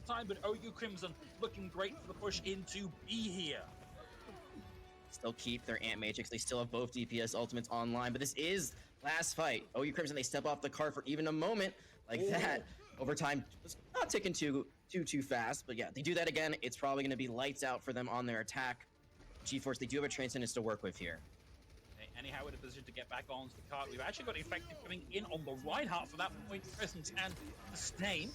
of time, but OU Crimson looking great for the push into B here. Still keep their Ant Matrix. They still have both DPS ultimates online, but this is last fight. OU Crimson, they step off the cart for even a moment like that. Overtime was not ticking too fast, but yeah, they do that again. It's probably going to be lights out for them on their attack. GeForce, they do have a Transcendence to work with here. Okay, anyhow, in a position to get back onto the cart. We've actually got Infected coming in on the Reinhardt for that point presence and sustain.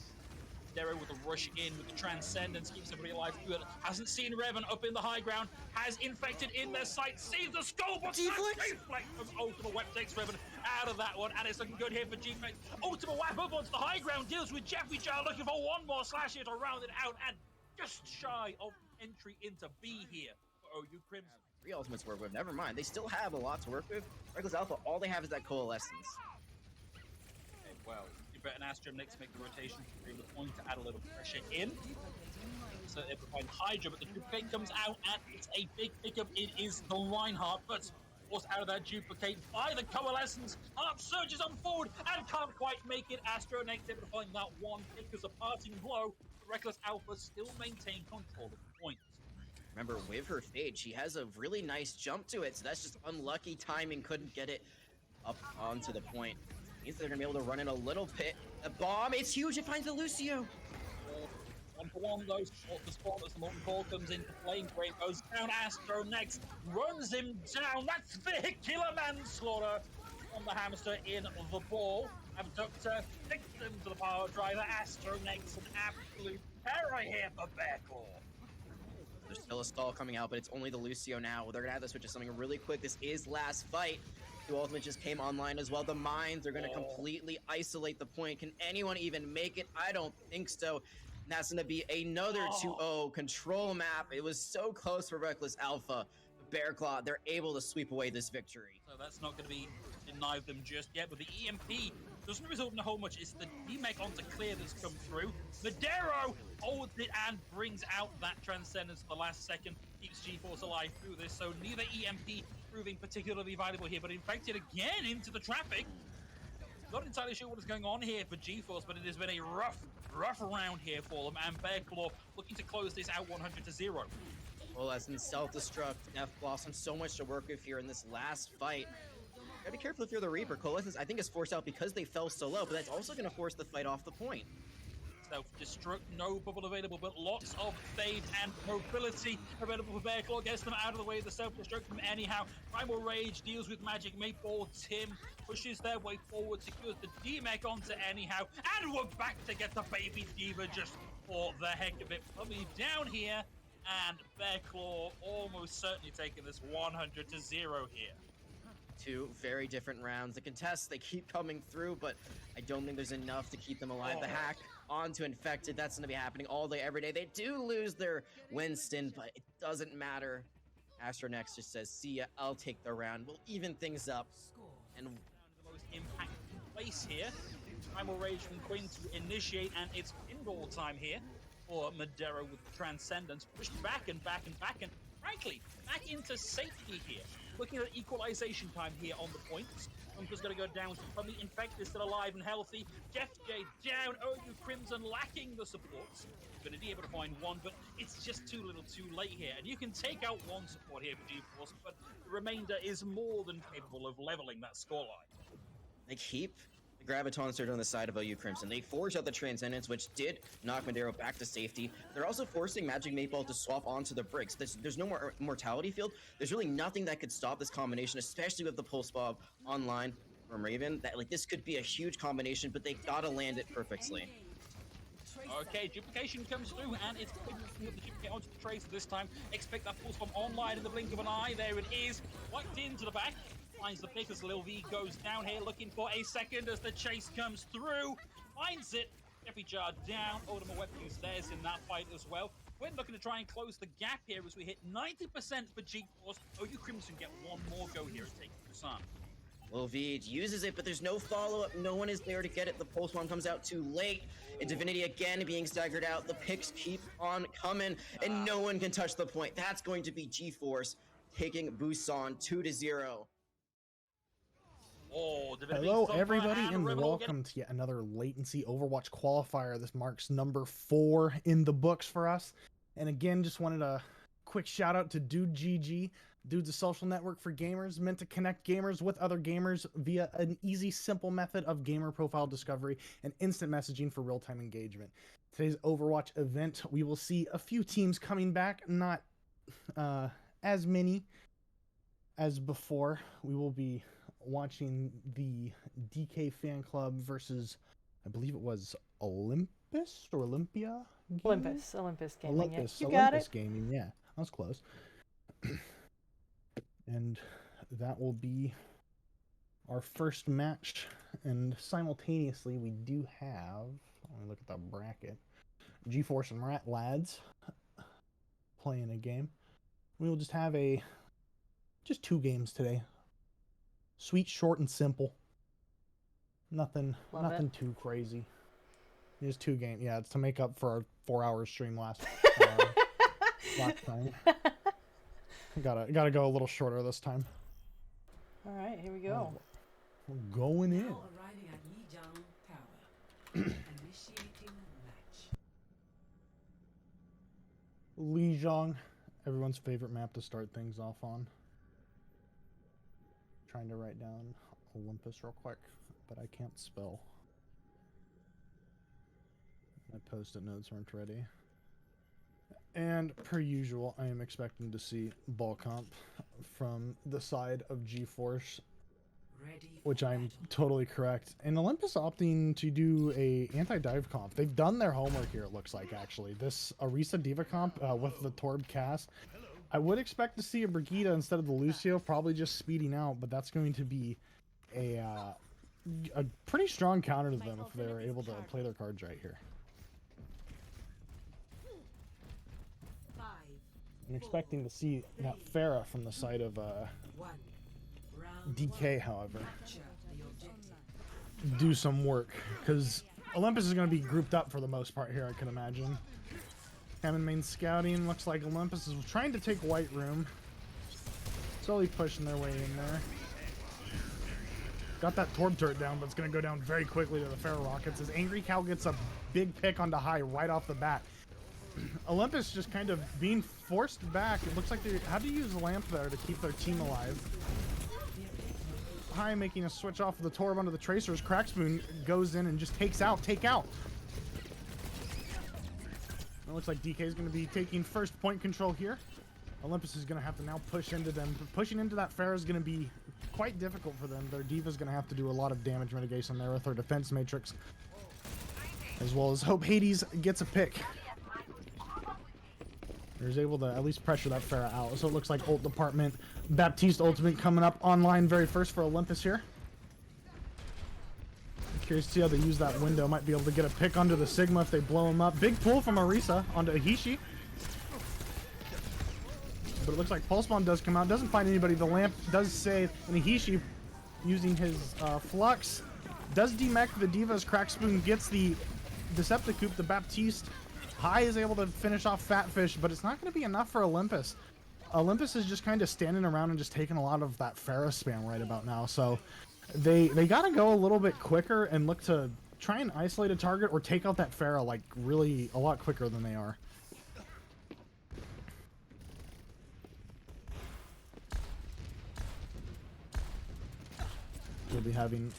Darrow with a rush in with the Transcendence, keeps everybody alive. Good. Hasn't seen Revan up in the high ground. Has Infected in their sight. Sees the skull, but Deflect from Ultimate Web takes Revan out of that one. And it's looking good here for G-Flex. Ultimate Web up onto the high ground. Deals with Jeffrey Child, looking for one more slash here to round it out. And just shy of entry into B here for OU Crimson. 3 ultimates to work with. Never mind. They still have a lot to work with. Reckless Alpha, all they have is that Coalescence. Okay, well, Jupiter and Astro next make the rotation to the point to add a little pressure in. So they provide Hydra, but the duplicate comes out and it's a big pickup. It is the Reinhardt, but forced out of that duplicate by the Coalescence. Harp surges on forward and can't quite make it. Astro next able to find that one pick as a parting blow. Reckless Alpha still maintain control of the point. Remember, with her Fade, she has a really nice jump to it, so that's just unlucky timing. Couldn't get it up onto the point. Means they're going to be able to run in a little bit. A bomb, it's huge, it finds the Lucio. 1-for-1 goes for the spot as the Molten Core comes into play. Great goes down. Astro next runs him down. That's vehicular manslaughter on the hamster in the ball. Abductor victim to the power driver. Astro next, an absolute terror here for Bearclaw. There's still a stall coming out, but it's only the Lucio now. They're going to have to switch to something really quick. This is last fight. The ultimate just came online as well. The mines are going to completely isolate the point. Can anyone even make it? I don't think so. And that's going to be another 2-0 control map. It was so close for Reckless Alpha. Bearclaw, they're able to sweep away this victory. So that's not going to be denied them just yet, but the EMP doesn't result in a whole much. It's the DMAC onto clear that's come through. Madero holds it and brings out that Transcendence at the last second, keeps GeForce alive through this, so neither EMP proving particularly valuable here, but Infected again into the traffic. Not entirely sure what is going on here for GeForce, but it has been a rough round here for them, and Bearclaw looking to close this out 100-0. Well, as in self-destruct, F Blossom, so much to work with here in this last fight. Gotta be careful if you're the Reaper. Coalescence, I think, is forced out because they fell so low, but that's also gonna force the fight off the point. Self-destruct, no bubble available, but lots of fade and mobility available for Bearclaw. Gets them out of the way of the self-destruct from anyhow. Primal Rage deals with Magic Maypole. Tim pushes their way forward, secures the D-Mech onto anyhow, and we're back to get the Baby Diva just for the heck of it. Probably down here, and Bearclaw almost certainly taking this 100-0 here. 2 very different rounds. The contests, they keep coming through, but I don't think there's enough to keep them alive. The hack onto Infected, that's going to be happening all day, every day. They do lose their Winston, but it doesn't matter. Astronex just says, see ya, I'll take the round. We'll even things up. And the most impactful place here. Primal Rage from Quinn to initiate, and it's pinball time here for Madero with the Transcendence. Pushed back and back and back, and frankly, back into safety here. Looking at equalization time here on the points. Hunter's going to go down to Plummy. Infected still alive and healthy. Jeff J down. OU Crimson lacking the supports. Going to be able to find one, but it's just too little too late here. And you can take out one support here for GeForce, but the remainder is more than capable of leveling that scoreline. they keep the Graviton Surge on the side of OU Crimson. They forge out the Transcendence, which did knock Madero back to safety. They're also forcing Magic Maypole to swap onto the bricks. There's no more Mortality Field. There's really nothing that could stop this combination, especially with the Pulse Bob online from Raven. That this could be a huge combination, but they gotta land it perfectly. Okay, duplication comes through, and it's putting the duplicate onto the tracer this time. Expect that Pulse Bomb online in the blink of an eye. There it is, wiped into the back. Finds the pick as Lil V goes down here, looking for a second as the chase comes through. Finds it. Jeffy Jar down. Ultimate Weapon is theirs in that fight as well. We're looking to try and close the gap here as we hit 90% for GeForce. OU Crimson get one more go here at taking Busan. Lil V uses it, but there's no follow-up. No one is there to get it. The Pulse Bomb comes out too late. And Divinity again being staggered out. The picks keep on coming, and no one can touch the point. That's going to be GeForce taking Busan 2-0. Oh, Hello, everybody, and welcome to yet another Latency Overwatch Qualifier. This marks number 4 in the books for us. And again, just wanted a quick shout out to Dude GG. Dude's a social network for gamers meant to connect gamers with other gamers via an easy, simple method of gamer profile discovery and instant messaging for real-time engagement. Today's Overwatch event, we will see a few teams coming back, not as many as before. We will be watching the DK fan club versus, I believe it was Olympus or Olympia? Gaming? Olympus Gaming. Olympus, You got Olympus it. Gaming, yeah. That was close. And that will be our first match. And simultaneously, we do have, let me look at that bracket, GeForce and Rat Lads playing a game. We will just have just 2 games today. Sweet, short, and simple. Nothing too crazy. Just 2 games. Yeah, it's to make up for our 4-hour stream last time. Gotta go a little shorter this time. All right, here we go. We're going in. Lijiang, everyone's favorite map to start things off on. Trying to write down Olympus real quick, but I can't spell. My post-it notes aren't ready. And per usual, I am expecting to see ball comp from the side of GeForce, which I'm totally correct. And Olympus opting to do a anti-dive comp. They've done their homework here, it looks like, actually. This Orisa Diva comp with the Torb cast. I would expect to see a Brigitte instead of the Lucio, probably just speeding out, but that's going to be a pretty strong counter to them if they're able to play their cards right here. I'm expecting to see that Pharah from the side of DK, however, do some work, because Olympus is going to be grouped up for the most part here, I can imagine. Hammond main scouting. Looks like Olympus is trying to take White Room. Slowly pushing their way in there. Got that Torb turret down, but it's going to go down very quickly to the Pharah Rockets as Angry Cow gets a big pick onto High right off the bat. Olympus just kind of being forced back. It looks like they had to use a lamp there to keep their team alive. High making a switch off of the Torb onto the Tracers. Crackspoon goes in and just take out. It looks like DK is going to be taking first point control here. Olympus is going to have to now push into them. Pushing into that Pharah is going to be quite difficult for them. Their Diva is going to have to do a lot of damage mitigation there with her defense matrix, as well as hope Hades gets a pick. He's able to at least pressure that Pharah out. So it looks like ult department. Baptiste ultimate coming up online very first for Olympus here. Curious to see how they use that window. Might be able to get a pick onto the Sigma if they blow him up. Big pull from Orisa onto Ahishi. But it looks like Pulse Bomb does come out. Doesn't find anybody. The lamp does save. And Ahishi, using his Flux, does demech the Divas. Crackspoon gets the Decepticoop, the Baptiste. High is able to finish off Fatfish, but it's not going to be enough for Olympus. Olympus is just kind of standing around and just taking a lot of that Pharah spam right about now. So they got to go a little bit quicker and look to try and isolate a target or take out that Pharah like really a lot quicker than they are. We'll be having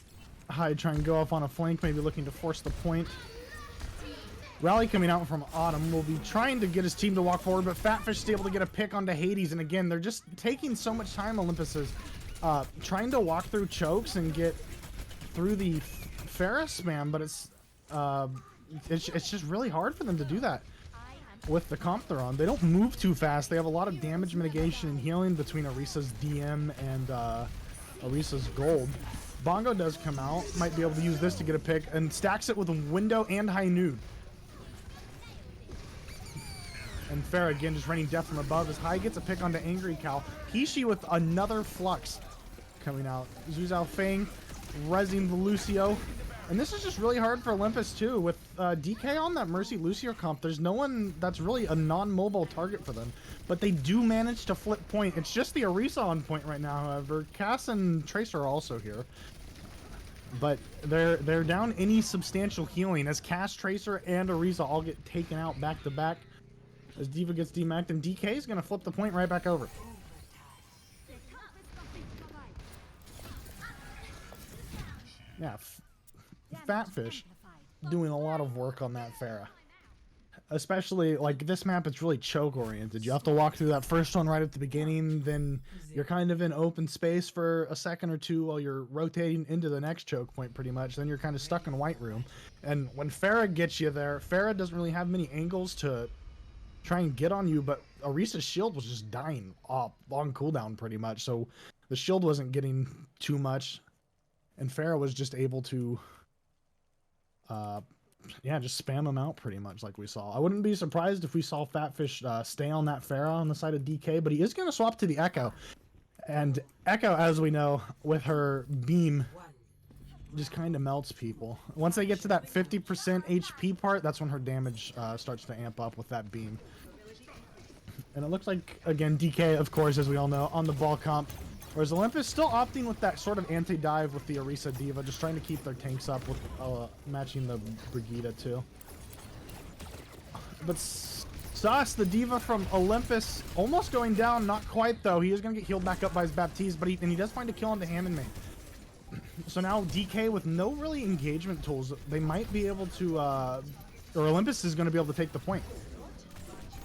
High try and go off on a flank, maybe looking to force the point. Rally coming out from Autumn will be trying to get his team to walk forward, but Fatfish is able to get a pick onto Hades, and again, they're just taking so much time, Olympus is trying to walk through chokes and get through the Pharah spam, but it's just really hard for them to do that with the comp they're on. They don't move too fast. They have a lot of damage mitigation and healing between Orisa's DM and Orisa's gold. Bongo does come out, might be able to use this to get a pick, and stacks it with a window and high nude. And Pharah again just raining death from above as High gets a pick onto Angry Cow. Kishi with another Flux coming out. Zhu Zhao Feng rezzing the Lucio. And this is just really hard for Olympus too. With DK on that Mercy Lucio comp, there's no one that's really a non-mobile target for them. But they do manage to flip point. It's just the Orisa on point right now, however. Cass and Tracer are also here. but they're down any substantial healing as Cash, Tracer, and Orisa all get taken out back to back as D.Va gets demacked, and DK is going to flip the point right back over. Yeah, Fatfish doing a lot of work on that Pharah. Especially, like, this map, it's really choke-oriented. You have to walk through that first one right at the beginning, then you're kind of in open space for a second or two while you're rotating into the next choke point, pretty much. Then you're kind of stuck in White Room. And when Pharah gets you there, Pharah doesn't really have many angles to try and get on you, but Orisa's shield was just dying off on cooldown, pretty much. So the shield wasn't getting too much, and Pharah was just able to... yeah, just spam them out pretty much like we saw. I wouldn't be surprised if we saw Fatfish stay on that Pharah on the side of DK, but he is going to swap to the Echo. And Echo, as we know, with her beam, just kind of melts people. Once they get to that 50% HP part, that's when her damage starts to amp up with that beam. And it looks like, again, DK, of course, as we all know, on the ball comp. Whereas Olympus still opting with that sort of anti-dive with the Orisa D.Va, just trying to keep their tanks up with matching the Brigitte too. But Sauce, the D.Va from Olympus, almost going down, not quite though. He is going to get healed back up by his Baptiste, but he does find a kill on the Hammond main. So now DK with no really engagement tools, they might be able to, or Olympus is going to be able to take the point.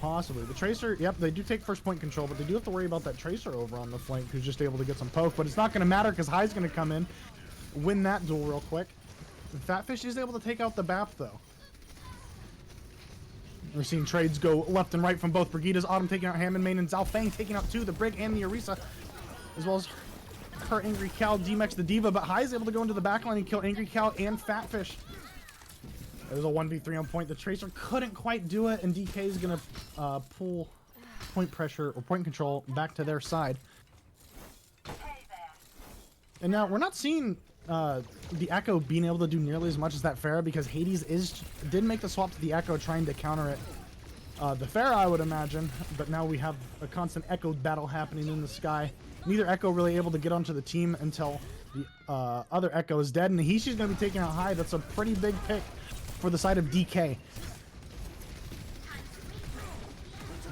Possibly. The Tracer, yep, they do take first point control, but they do have to worry about that Tracer over on the flank who's just able to get some poke, but it's not going to matter because High's going to come in, win that duel real quick. And Fatfish is able to take out the BAP, though. We're seeing trades go left and right from both Brigittas. Autumn taking out Hammond main and Zhao Feng taking out two, the Brig and the Orisa, as well as her Angry Cow DMX the D.Va, but High's able to go into the backline and kill Angry Cow and Fatfish. There's a 1v3 on point. The Tracer couldn't quite do it, and DK is going to pull point pressure or point control back to their side. And now we're not seeing the Echo being able to do nearly as much as that Pharah, because Hades did make the swap to the Echo trying to counter it. The Pharah, I would imagine, but now we have a constant Echo battle happening in the sky. Neither Echo really able to get onto the team until the other Echo is dead, and Hishi's going to be taking out High. That's a pretty big pick for the side of DK.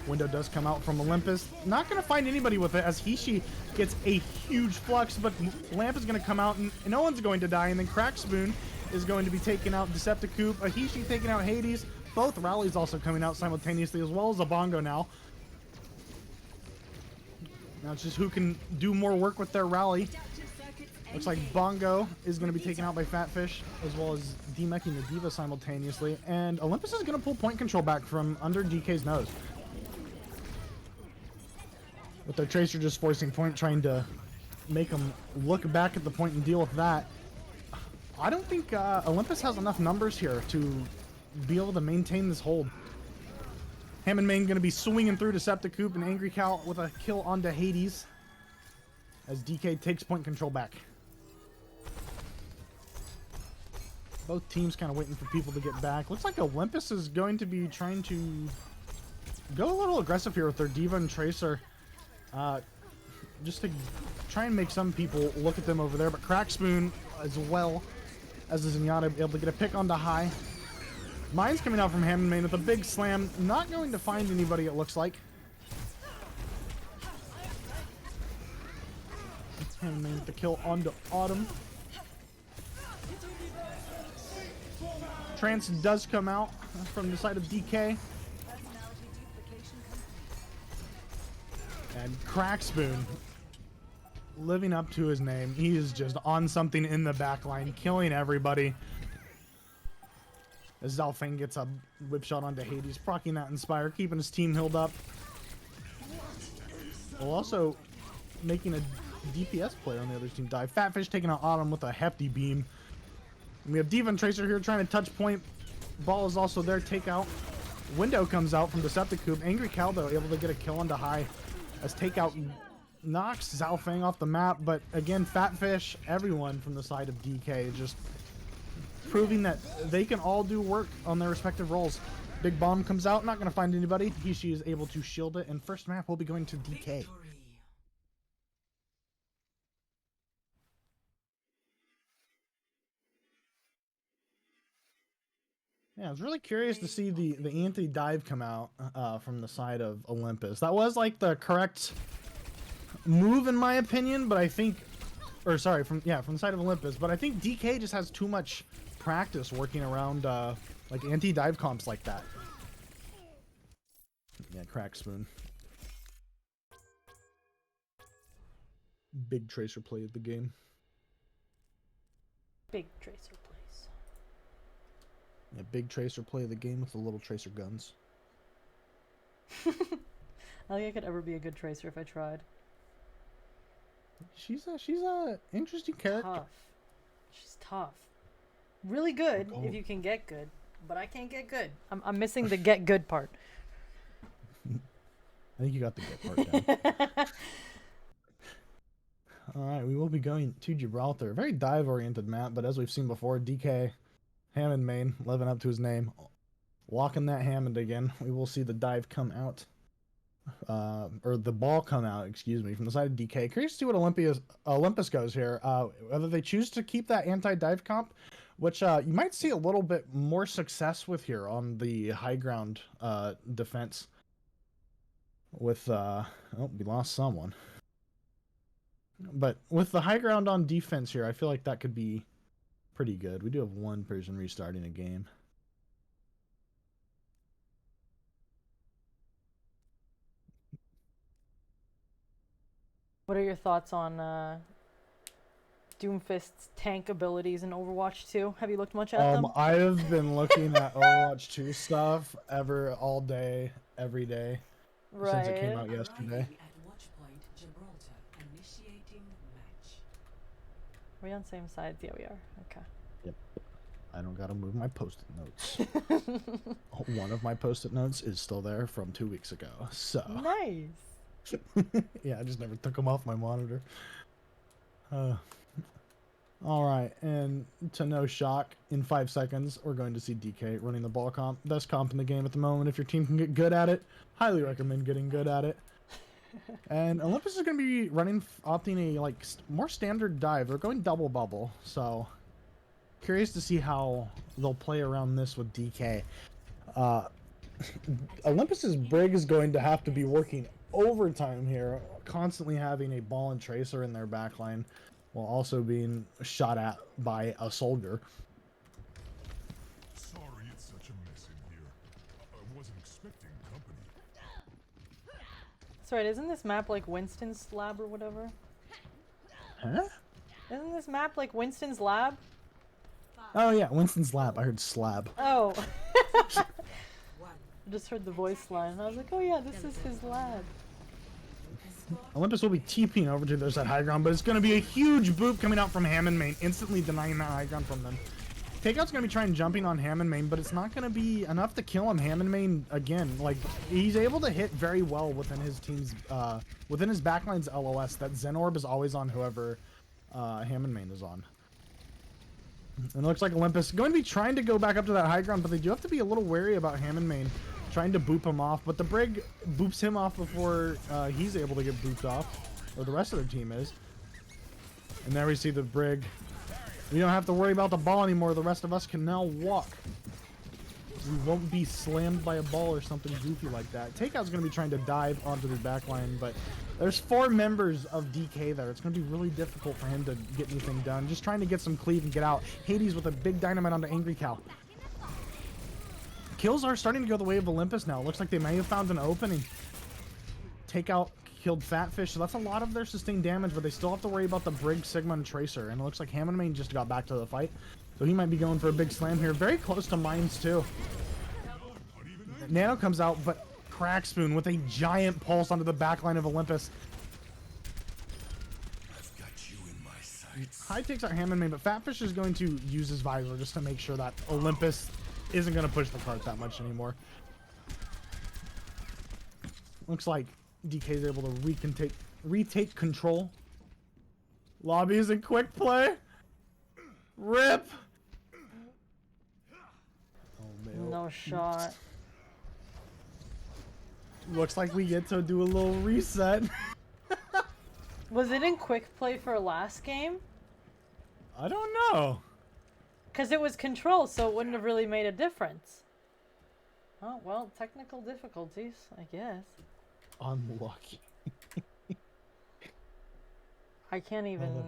Window does come out from Olympus. Not going to find anybody with it as Hishi gets a huge flux, but Lamp is going to come out and no one's going to die. And then Crackspoon is going to be taking out Decepticoop. Hishi taking out Hades. Both rallies also coming out simultaneously, as well as a Bongo now. Now it's just who can do more work with their rally. Looks like Bongo is going to be taken out by Fatfish, as well as demecking the D.Va simultaneously. And Olympus is going to pull point control back from under DK's nose. With their Tracer just forcing point, trying to make them look back at the point and deal with that. I don't think Olympus has enough numbers here to be able to maintain this hold. Hammond main going to be swinging through Decepticoop and Angry Cow with a kill onto Hades as DK takes point control back. Both teams kind of waiting for people to get back. Looks like Olympus is going to be trying to go a little aggressive here with their D.Va and Tracer. Just to try and make some people look at them over there. But Crackspoon, as well as the Zenyatta, able to get a pick onto High. Mine's coming out from Hammond main with a big slam. Not going to find anybody, it looks like. Hammond main with the kill onto Autumn. Trance does come out from the side of DK. And Crackspoon, living up to his name. He is just on something in the backline, killing everybody. As Zhao Feng gets a whip shot onto Hades, proccing that Inspire, keeping his team healed up. While also making a DPS player on the other team die. Fatfish taking out Autumn with a hefty beam. And we have D.Va and Tracer here trying to touch point. Ball is also there, takeout. Window comes out from Decepticoop. Angry Cow, though, able to get a kill onto High. As takeout knocks Zhao Feng off the map. But again, Fatfish, everyone from the side of DK, just proving that they can all do work on their respective roles. Big bomb comes out, not going to find anybody. Hishi is able to shield it, and first map will be going to DK. Yeah, I was really curious to see the anti-dive come out from the side of Olympus. That was like the correct move in my opinion, but I think, or sorry, from the side of Olympus, but I think DK just has too much practice working around like anti-dive comps like that. Yeah, crack spoon. Big Tracer play of the game. Big Tracer plays. Yeah, big Tracer play of the game with the little Tracer guns. I don't think I could ever be a good Tracer if I tried. She's a interesting character. Tough. She's tough. Really good Oh. if you can get good, but I can't get good. I'm missing the get good part. I think you got the good part down. Alright, we will be going to Gibraltar. A very dive-oriented map, but as we've seen before, DK, Hammond main, living up to his name. Walking that Hammond again. We will see the dive come out. Or the ball come out, excuse me, from the side of DK. Curious to see what Olympus goes here. Whether they choose to keep that anti-dive comp, which you might see a little bit more success with here on the high ground defense. With, oh, we lost someone. But with the high ground on defense here, I feel like that could be pretty good. We do have one person restarting a game. What are your thoughts on Doomfist's tank abilities in Overwatch 2? Have you looked much at them? I have been looking at Overwatch 2 stuff all day, every day, since it came out yesterday. Are we on same sides? Yeah, we are. Okay. Yep. I don't gotta move my post-it notes. One of my post-it notes is still there from 2 weeks ago. So Nice. yeah, I just never took them off my monitor. All right, and to no shock, in 5 seconds, we're going to see DK running the ball comp. Best comp in the game at the moment. If your team can get good at it, highly recommend getting good at it. And Olympus is going to be opting a more standard dive. They're going double bubble, so curious to see how they'll play around this with DK. Olympus's Brig is going to have to be working overtime here, constantly having a ball and tracer in their backline, while also being shot at by a soldier. Sorry it's such a mess in here. I wasn't expecting company. That's right, isn't this map like Winston's lab or whatever? Huh? Isn't this map like Winston's lab? Oh yeah, Winston's lab. I heard slab. Oh. I just heard the voice line. I was like, oh yeah, this is his lab. Olympus will be TPing over to their side high ground, but it's going to be a huge boop coming out from Hammond main, instantly denying that high ground from them. Takeout's going to be trying jumping on Hammond main, but it's not going to be enough to kill him. Hammond main, again, like, he's able to hit very well within his team's, within his backline's LOS. That Zen Orb is always on whoever Hammond main is on. And it looks like Olympus going to be trying to go back up to that high ground, but they do have to be a little wary about Hammond main, trying to boop him off. But the Brig boops him off before he's able to get booped off, or the rest of their team is. And there we see the Brig. We don't have to worry about the ball anymore. The rest of us can now walk. We won't be slammed by a ball or something goofy like that. Takeout's going to be trying to dive onto the backline, but there's 4 members of DK there. It's going to be really difficult for him to get anything done. Just trying to get some cleave and get out. Hades with a big dynamite onto Angry Cow. Kills are starting to go the way of Olympus now. It looks like they may have found an opening. Takeout killed Fatfish, so that's a lot of their sustained damage, but they still have to worry about the Brig, Sigma, and Tracer. And it looks like Hammond main just got back to the fight, so he might be going for a big slam here. Very close to Mines, too. Nano comes out, but Crackspoon with a giant pulse onto the backline of Olympus. I've got you in my sights. High takes out Hammond main, but Fatfish is going to use his visor just to make sure that Olympus isn't going to push the cart that much anymore. Looks like DK is able to retake control. Lobby is in quick play. Rip. Oh man. No shot. Looks like we get to do a little reset. Was it in quick play for last game? I don't know. Because it was control, so it wouldn't have really made a difference. Oh, well, technical difficulties, I guess. Unlucky. I can't even look.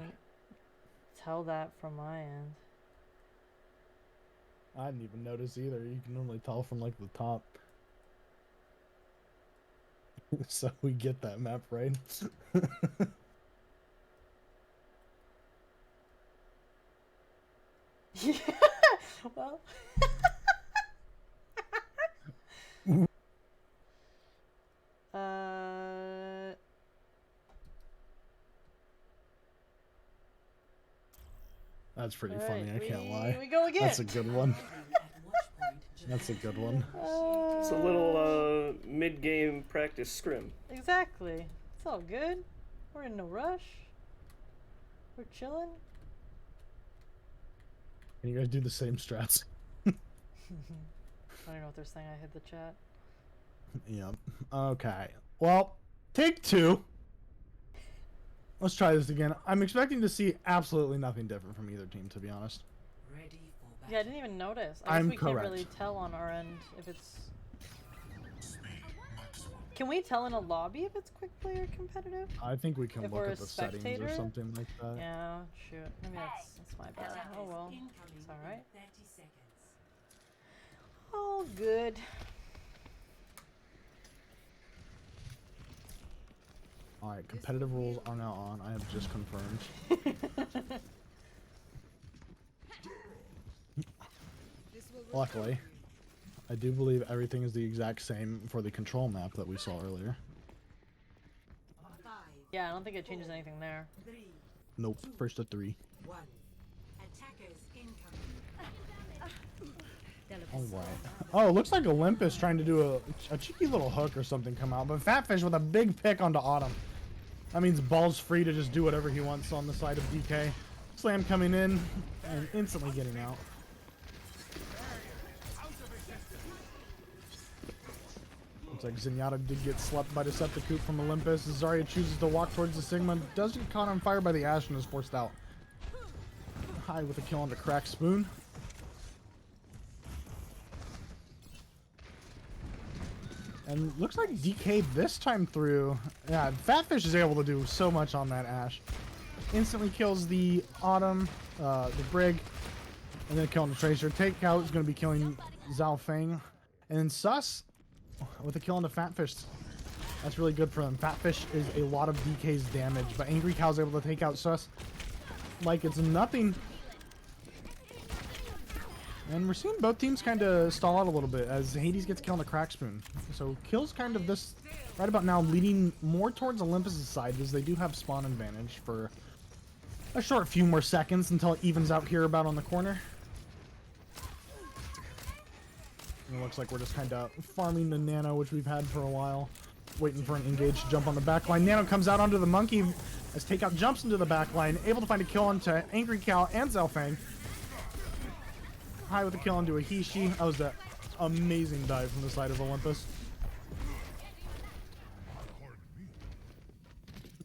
tell that from my end. I didn't even notice either. You can only tell from like the top. So we get that map right. Yeah, well. That's pretty All funny, right, I can't lie. Here we go again. That's a good one. That's a good one. It's a little mid-game practice scrim. Exactly. It's all good. We're in no rush. We're chilling. Can you guys do the same strats? I don't know what they're saying. I hit the chat. Yep. Okay. Well, take two. Let's try this again. I'm expecting to see absolutely nothing different from either team, to be honest. Yeah, I didn't even notice. I guess I'm we correct. can't really tell on our end if it's... Can we tell in a lobby if it's quick play or competitive? I think we can If look we're at a the settings or spectator? something like that. Yeah, shoot. Maybe that's my bad. Oh well. It's alright. All good. Alright, competitive rules are now on. I have just confirmed. Luckily, I do believe everything is the exact same for the control map that we saw earlier. Yeah, I don't think it changes anything there. Nope, first to 3. Alright. Oh, it looks like Olympus trying to do a cheeky little hook or something come out, but Fatfish with a big pick onto Autumn. That means Ball's free to just do whatever he wants on the side of DK. Slam coming in and instantly getting out. Looks like Zenyatta did get slept by Decepticoop from Olympus. Zarya chooses to walk towards the Sigma. Does get caught on fire by the Ashe and is forced out. High with a kill onto Crack Spoon. And looks like DK this time through. Yeah, Fatfish is able to do so much on that Ashe. Instantly kills the Autumn, the Brig, and then killing the Tracer. Takeout is going to be killing Zhao Feng. And then Sus with a kill on the Fatfish. That's really good for them. Fatfish is a lot of DK's damage, but Angry Cow's able to take out Sus like it's nothing. And we're seeing both teams kind of stall out a little bit as Hades gets killed on the Crack Spoon. So kills kind of this right about now leading more towards Olympus' side as they do have spawn advantage for a short few more seconds until it evens out here about on the corner. And it looks like we're just kind of farming the Nano, which we've had for a while. Waiting for an engage to jump on the backline. Nano comes out onto the Monkey as Takeout jumps into the backline, able to find a kill onto Angry Cow and Zhao Feng. High with a kill onto a Hishi. That was an amazing dive from the side of Olympus.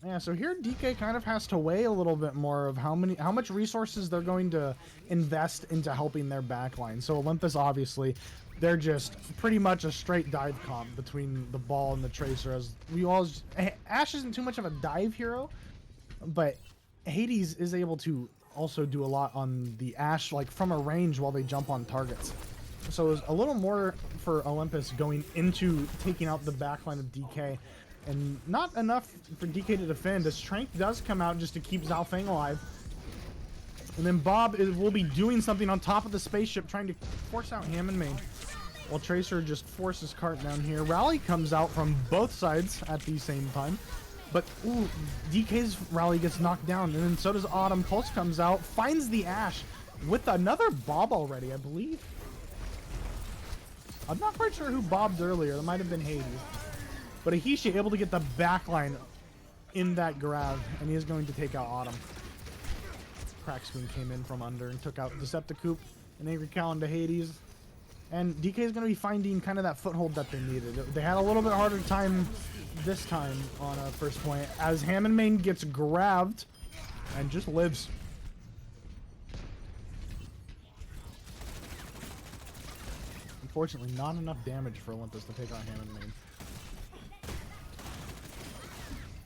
Yeah, so here DK kind of has to weigh a little bit more of how much resources they're going to invest into helping their backline. So Olympus, obviously, they're just pretty much a straight dive comp between the Ball and the Tracer. As we all, Ashe isn't too much of a dive hero, but Hades is able to also do a lot on the Ashe, like from a range while they jump on targets. So it was a little more for Olympus going into taking out the backline of DK, and not enough for DK to defend as Trank does come out just to keep Zhao Feng alive. And then Bob will be doing something on top of the spaceship, trying to force out Ham and Main, while Tracer just forces Cart down here. Rally comes out from both sides at the same time. But, ooh, DK's Rally gets knocked down, and then so does Autumn. Pulse comes out, finds the Ashe with another Bob already, I believe. I'm not quite sure who bobbed earlier. That might have been Hades. But Ahishi able to get the backline in that grab, and he is going to take out Autumn. Crack Spoon came in from under and took out Decepticoop and Angry Cow into Hades. And DK is going to be finding kind of that foothold that they needed. They had a little bit harder time this time on a first point as Ham and Main gets grabbed and just lives. Unfortunately, not enough damage for Olympus to take on Hammond main.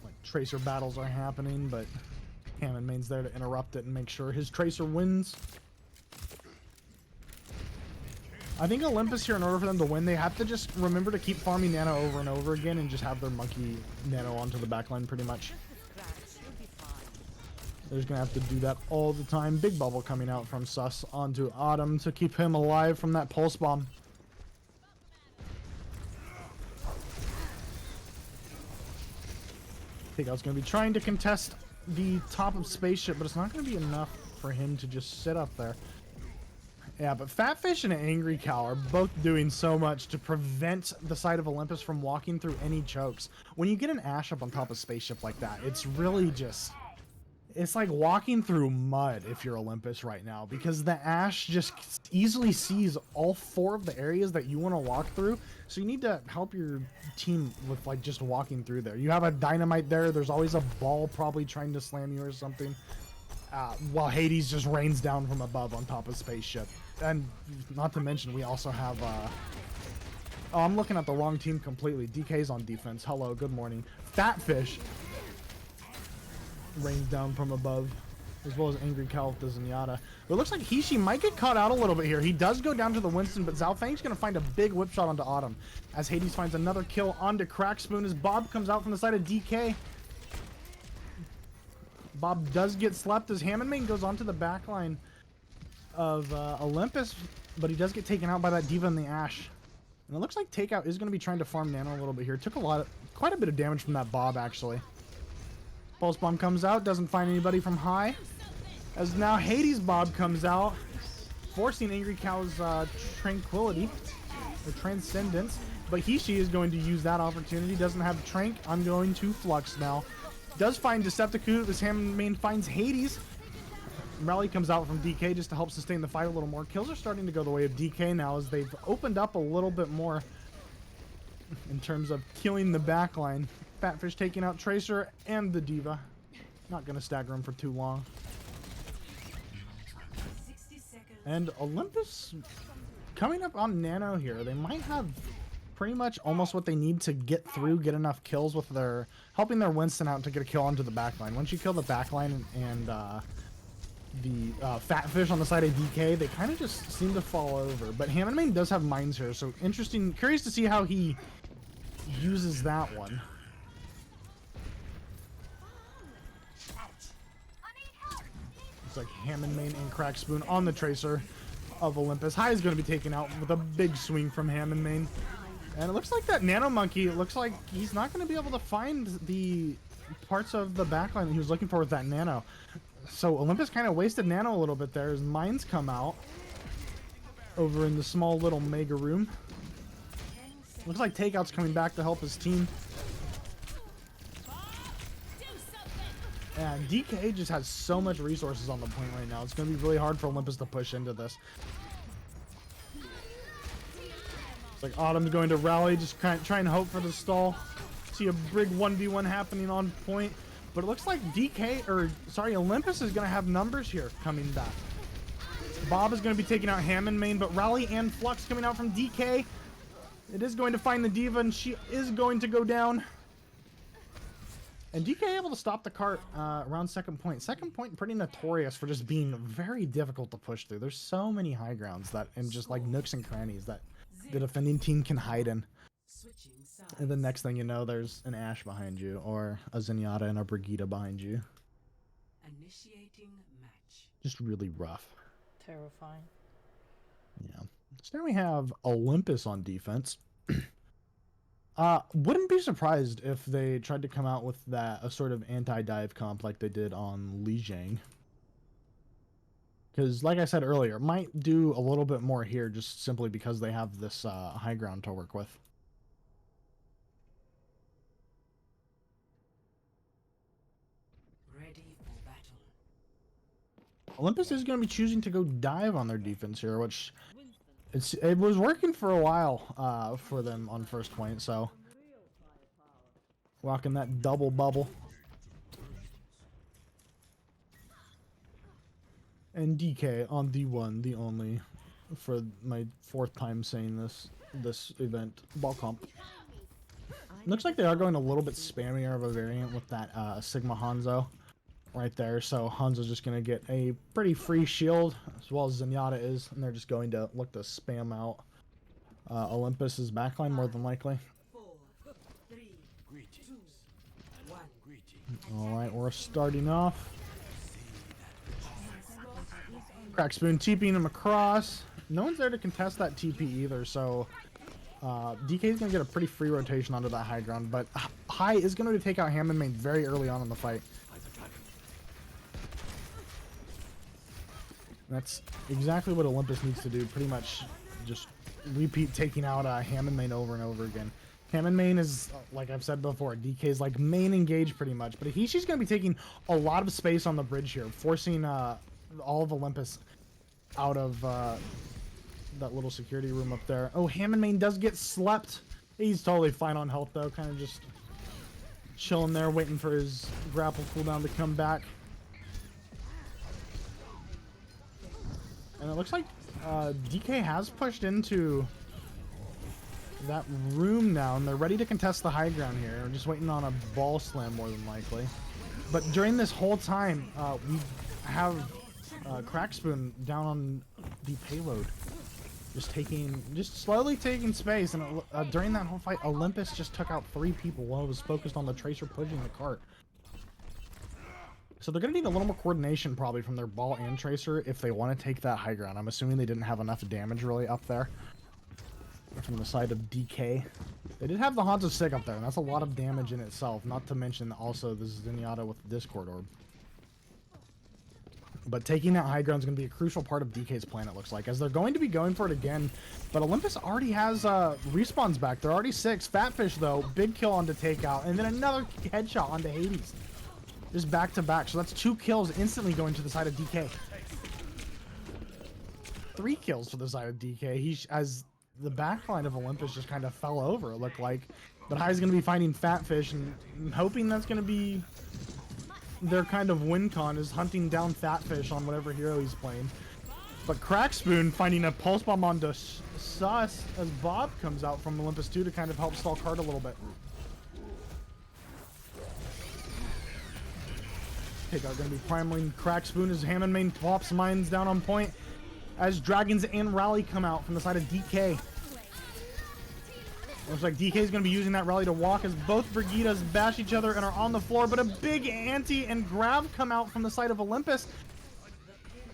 Like, Tracer battles are happening, but Hammond main's there to interrupt it and make sure his Tracer wins. I think Olympus here, in order for them to win, they have to just remember to keep farming Nano over and over again and just have their monkey Nano onto the backline pretty much. They're just going to have to do that all the time. Big bubble coming out from Sus onto Autumn to keep him alive from that pulse bomb. Takeout's going to be trying to contest the top of Spaceship, but it's not going to be enough for him to just sit up there. Yeah, but Fatfish and Angry Cow are both doing so much to prevent the side of Olympus from walking through any chokes. When you get an Ash up on top of Spaceship like that, it's really just... It's like walking through mud if you're Olympus right now, because the Ash just easily sees all 4 of the areas that you want to walk through. So you need to help your team with like just walking through there. You have a Dynamite there. There's always a ball probably trying to slam you or something. While Hades just rains down from above on top of Spaceship. And not to mention, we also have... Oh, I'm looking at the wrong team completely. DK's on defense. Hello, good morning. Fatfish rains down from above, as well as Angry Cow with the Zenyatta. But it looks like Hishi might get caught out a little bit here. He does go down to the Winston, but Zhao Feng's going to find a big whip shot onto Autumn, as Hades finds another kill onto Crackspoon as Bob comes out from the side of DK. Bob does get slept as Hammond main goes onto the backline of Olympus, but he does get taken out by that D.Va and the Ash. And it looks like Takeout is going to be trying to farm Nano a little bit here. Took quite a bit of damage from that Bob, actually. Pulse Bomb comes out, doesn't find anybody from high. As now Hades Bob comes out, forcing Angry Cow's Tranquility, or Transcendence. But Hishi is going to use that opportunity. Doesn't have Trank. I'm going to Flux now. Does find Decepticon. This Hammond main finds Hades. Rally comes out from DK just to help sustain the fight a little more. Kills are starting to go the way of DK now as they've opened up a little bit more in terms of killing the backline. Fatfish taking out Tracer and the D.Va. Not going to stagger him for too long. And Olympus coming up on Nano here. They might have pretty much almost what they need to get through, get enough kills with their... helping their Winston out to get a kill onto the backline. Once you kill the backline and the Fatfish on the side of DK, they kind of just seem to fall over. But Hammond main does have mines here, so interesting. Curious to see how he uses that one. It's like Hammond main and Crackspoon on the Tracer of Olympus. High is going to be taken out with a big swing from Hammond main. And it looks like that Nano Monkey, it looks like he's not going to be able to find the parts of the backline that he was looking for with that Nano. So Olympus kind of wasted Nano a little bit there as mines come out over in the small little mega room. Looks like Takeout's coming back to help his team. And DK just has so much resources on the point right now. It's going to be really hard for Olympus to push into this. It's like Autumn's going to rally, just try and hope for the stall. See a big 1v1 happening on point. But it looks like Olympus is going to have numbers here coming back. Bob is going to be taking out Hammond main, but Rally and Flux coming out from DK. It is going to find the D.Va, and she is going to go down. And DK able to stop the cart around second point. Second point pretty notorious for just being very difficult to push through. There's so many high grounds that, and just like nooks and crannies that the defending team can hide in. And the next thing you know, there's an Ash behind you, or a Zenyatta and a Brigitte behind you. Initiating match. Just really rough. Terrifying. Yeah. So now we have Olympus on defense. Wouldn't be surprised if they tried to come out with a sort of anti-dive comp like they did on Li Jiang. Because, like I said earlier, might do a little bit more here just simply because they have this high ground to work with. Ready for battle. Olympus is going to be choosing to go dive on their defense here, which it was working for a while for them on first point, so rocking that double bubble. And DK on the one, the only for my 4th time saying this event. Ball comp. Looks like they are going a little bit spammier of a variant with that Sigma Hanzo right there. So Hanzo's just going to get a pretty free shield, as well as Zenyatta is, and they're just going to look to spam out Olympus's backline more than likely. Alright, we're starting off. Crackspoon TPing him across. No one's there to contest that TP either, so DK is going to get a pretty free rotation onto that high ground, but High is going to take out Hammond Main very early on in the fight. That's exactly what Olympus needs to do, pretty much just repeat taking out Hammond Main over and over again. Hammond Main is, like I've said before, DK's like main engage pretty much, but Hishi's going to be taking a lot of space on the bridge here, forcing all of Olympus out of that little security room up there. Oh, Hammond Main does get slept. He's totally fine on health though, kind of just chilling there, waiting for his grapple cooldown to come back. And it looks like DK has pushed into that room now, and they're ready to contest the high ground here. We're just waiting on a ball slam more than likely. But during this whole time, we have Crackspoon down on the payload, just slowly taking space. And during that whole fight, Olympus just took out 3 people while it was focused on the Tracer pushing the cart. So they're going to need a little more coordination probably from their ball and Tracer if they want to take that high ground. I'm assuming they didn't have enough damage really up there from the side of DK. They did have the Hanzo Sig up there, and that's a lot of damage in itself, not to mention also the Zenyatta with the Discord Orb. But taking that high ground is going to be a crucial part of DK's plan, it looks like, as they're going to be going for it again. But Olympus already has respawns back. They're already 6. Fatfish, though, big kill onto Takeout, and then another headshot onto Hades. Just back to back. So that's 2 kills instantly going to the side of DK. 3 kills to the side of DK. As the backline of Olympus just kind of fell over, it looked like. But High's going to be finding Fatfish and hoping that's going to be their kind of win con, is hunting down Fatfish on whatever hero he's playing. But Crackspoon finding a pulse bomb onto Sus as Bob comes out from Olympus 2 to kind of help stall Card a little bit. Takeout going to be primaling Crackspoon as Hammond Main plops mines down on point as Dragons and Rally come out from the side of DK. Looks like DK is going to be using that rally to walk as both Brigidas bash each other and are on the floor, but a big anti and grab come out from the side of Olympus.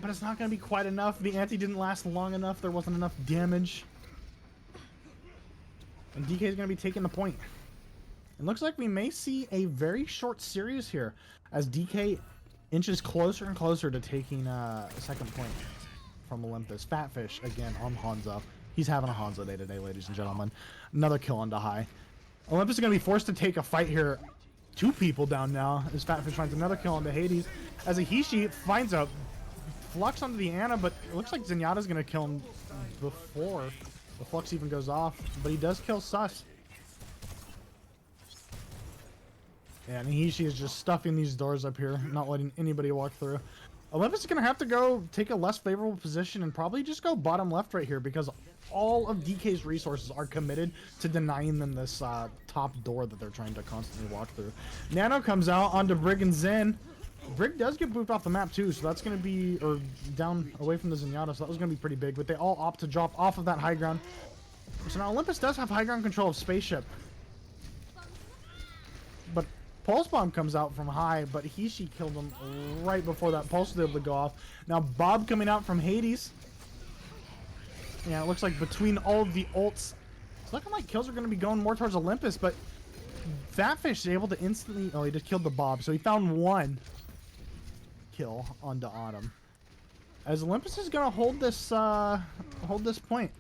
But it's not going to be quite enough. The anti didn't last long enough. There wasn't enough damage. And DK is going to be taking the point. It looks like we may see a very short series here as DK inches closer and closer to taking a second point from Olympus. Fatfish again on Hanzo. He's having a Hanzo day today, ladies and gentlemen. Another kill onto High. Olympus is going to be forced to take a fight here. 2 people down now as Fatfish finds another kill onto Hades. As a Hishi finds a Flux onto the Ana, but it looks like Zenyatta's going to kill him before the Flux even goes off. But he does kill Sus. Yeah, and Hishi is just stuffing these doors up here, not letting anybody walk through. Olympus is going to have to go take a less favorable position and probably just go bottom left right here because all of DK's resources are committed to denying them this top door that they're trying to constantly walk through. Nano comes out onto Brig and Zen. Brig does get booped off the map too, so that's going to be, or down away from the Zenyatta, so that was going to be pretty big, but they all opt to drop off of that high ground. So now Olympus does have high ground control of Spaceship. But Pulse Bomb comes out from High, but Hishi killed him right before that Pulse was able to go off. Now Bob coming out from Hades. Yeah, it looks like between all of the ults, it's looking like kills are going to be going more towards Olympus, but Fatfish is able to instantly... Oh, he just killed the Bob, so he found 1 kill onto Autumn. As Olympus is going to hold this point.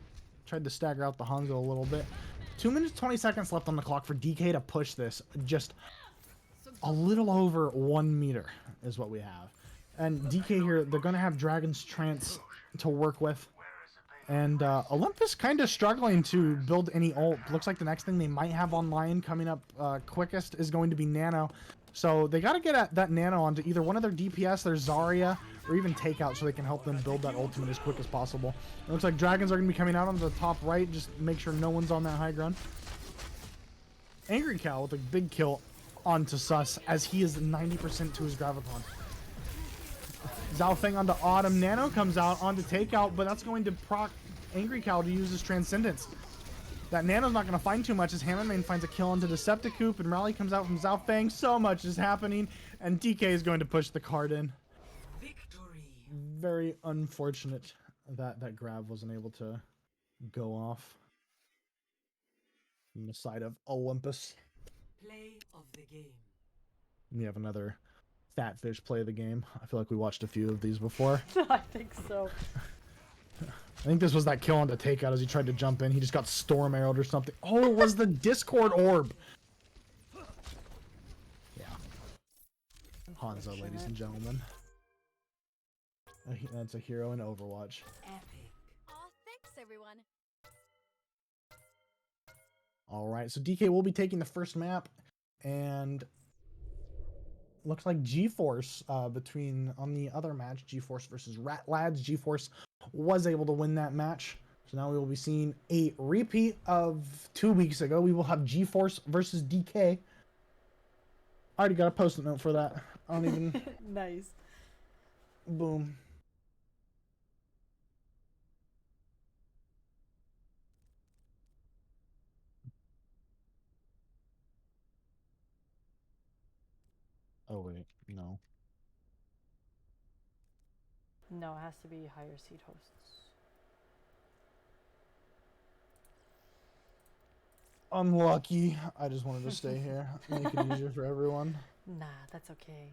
Tried to stagger out the Hanzo a little bit. 2 minutes 20 seconds left on the clock for DK to push this. Just a little over 1 meter is what we have. And DK here, they're going to have Dragon's Trance to work with. And Olympus kind of struggling to build any ult. Looks like the next thing they might have online coming up quickest is going to be Nano. So they got to get at that Nano onto either one of their DPS, their Zarya, or even takeout so they can help them build that ultimate as quick as possible. It looks like dragons are going to be coming out on the top right. Just make sure no one's on that high ground. Angry Cow with a big kill onto Sus as he is 90% to his Graviton. Zhao Feng onto Autumn. Nano comes out onto takeout, but that's going to proc Angry Cow to use his Transcendence. That Nano's not going to find too much as Hammerman finds a kill onto Decepticoop, and Rally comes out from Zhao Feng. So much is happening, and DK is going to push the card in. Victory. Very unfortunate that that grab wasn't able to go off from the side of Olympus. Play of the game. We have another Fatfish play of the game. I feel like we watched a few of these before. I think so. I think this was that kill on the takeout as he tried to jump in. He just got storm arrowed or something. Oh, it was the Discord orb. Yeah. Hanzo, ladies and gentlemen. That's a hero in Overwatch. Epic. Aw, thanks everyone. All right, so DK will be taking the first map, and looks like GeForce between on the other match, GeForce versus Rat Lads. GeForce was able to win that match, so now we will be seeing a repeat of 2 weeks ago. We will have GeForce versus DK. I already got a post-it note for that. I don't even. Nice. Boom. Oh wait, no. No, it has to be higher seed hosts. Unlucky. I just wanted to stay here. Make it easier for everyone. Nah, that's okay.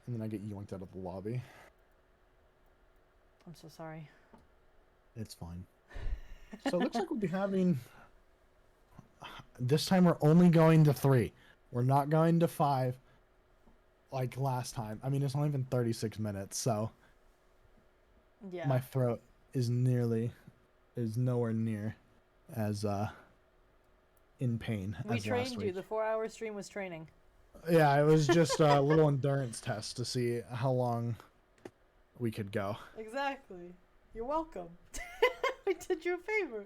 And then I get yoinked out of the lobby. I'm so sorry. It's fine. So it looks like we'll be having... This time we're only going to 3. We're not going to 5 like last time. I mean, it's only been 36 minutes, so... Yeah. My throat is nowhere near as in pain We as last trained you. week. The 4-hour stream was training. Yeah, it was just a little endurance test to see how long we could go. Exactly. You're welcome. I did you a favor.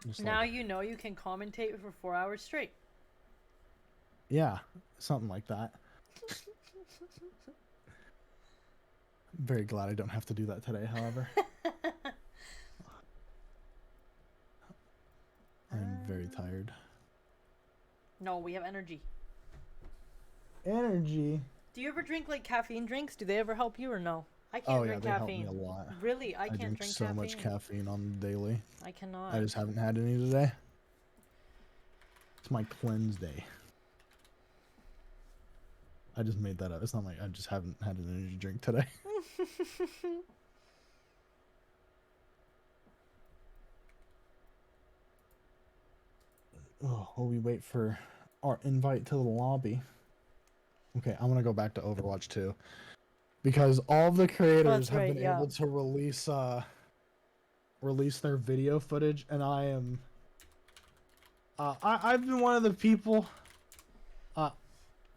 Just Now like, you know you can commentate for 4 hours straight. yeah, something like that. I'm very glad I don't have to do that today, however. I'm very tired. No, we have energy. Energy. Do you ever drink like caffeine drinks? Do they ever help you or no? I can't Oh yeah, drink they help caffeine. me a lot. Really, I can't drink drink so caffeine. much caffeine on the daily. I cannot. I just haven't had any today. It's my cleanse day. I just made that up. It's not like I just haven't had an energy drink today. Oh, while we wait for our invite to the lobby. Okay, I'm gonna go back to Overwatch 2. Because all of the creators have been able to release their video footage, and I am I've been one of the people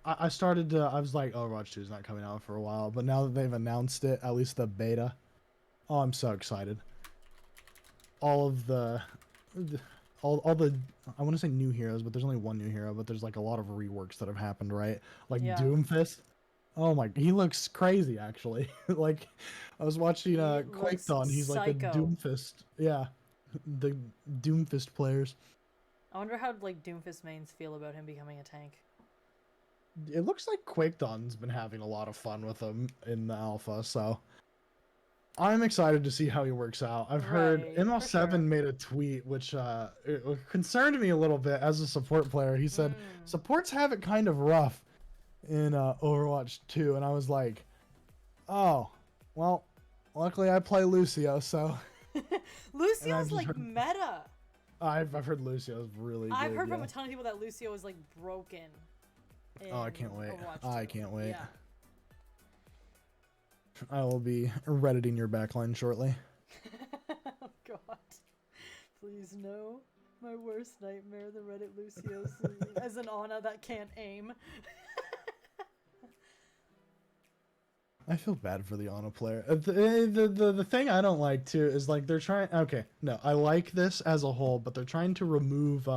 I started to, I was like, Overwatch 2 is not coming out for a while, but now that they've announced it, at least the beta, oh, I'm so excited. All of the all the, I want to say new heroes, but there's only one new hero, but there's like a lot of reworks that have happened, right? Like Yeah. Doomfist. Oh my, he looks crazy actually. Like I was watching He Quake looks Dawn, he's like a psycho. Doomfist. Yeah. The Doomfist players. I wonder how like Doomfist mains feel about him becoming a tank. It looks like Quake Dawn's been having a lot of fun with him in the alpha, so I'm excited to see how he works out. I've heard Right, ML7 for sure. made a tweet which it concerned me a little bit as a support player. He said supports have it kind of rough in Overwatch 2, and I was like, oh, well, luckily I play Lucio, so Lucio's just like heard- meta. I've heard Lucio's really good. I've heard from yeah. a ton of people that Lucio is like broken. Oh, I in can't wait. Overwatch I 2. can't wait. Yeah. I will be redditing your backline shortly. Oh god. Please no. My worst nightmare, the Reddit Lucios as an Ana that can't aim. I feel bad for the Ana player. The thing I don't like too is like they're trying. Okay, no, I like this as a whole, but they're trying to remove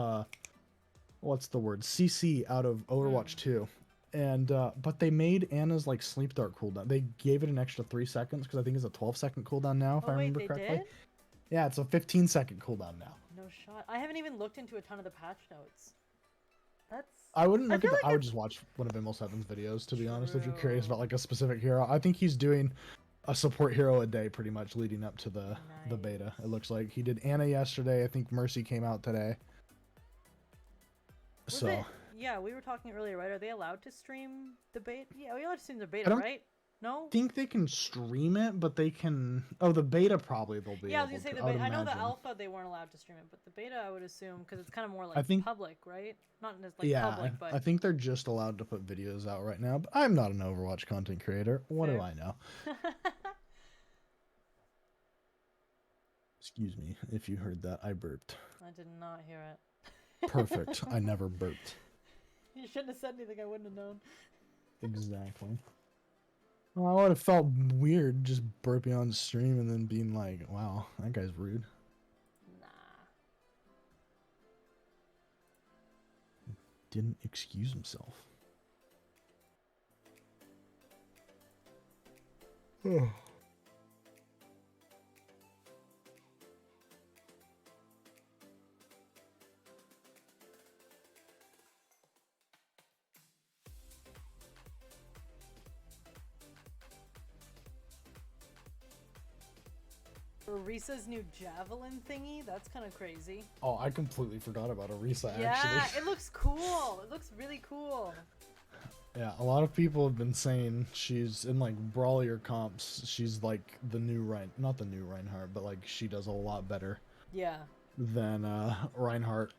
what's the word, CC out of Overwatch 2, and but they made Anna's like sleep dart cooldown. They gave it an extra 3 seconds because I think it's a 12-second cooldown now, if Oh I wait, remember they correctly. did? Yeah, it's a 15-second cooldown now. No shot. I haven't even looked into a ton of the patch notes. That's. I wouldn't I look feel at the, like I would it's- just watch one of Immo7's videos, to be honest, if you're curious True. about like a specific hero. I think he's doing a support hero a day pretty much leading up to the beta. It looks like he did Anna yesterday. I think Mercy came out today. Was So it? Yeah, we were talking earlier, right? Are they allowed to stream the beta? Yeah, we allowed to stream the beta, don't right? No. I think they can stream it, but they can. Oh, the beta probably they'll be. Yeah, I was able gonna say to, the I would beta. I know the imagine. alpha they weren't allowed to stream it, but the beta I would assume because it's kind of more like I think- public, right? Not just like Yeah, public, but I think they're just allowed to put videos out right now. But I'm not an Overwatch content creator. What do Fair. I know? Excuse me if you heard that. I burped. I did not hear it. Perfect. I never burped. You shouldn't have said anything. I wouldn't have known. Exactly. Well, I would have felt weird just burping on stream and then being like, wow, that guy's rude. Nah. Didn't excuse himself. Oh. Orisa's new javelin thingy? That's kind of crazy. Oh, I completely forgot about Orisa, Yeah, actually. it looks cool. It looks really cool. Yeah, a lot of people have been saying she's in like brawlier comps. She's like the new not the new Reinhardt, but like she does a lot better Yeah. than Reinhardt.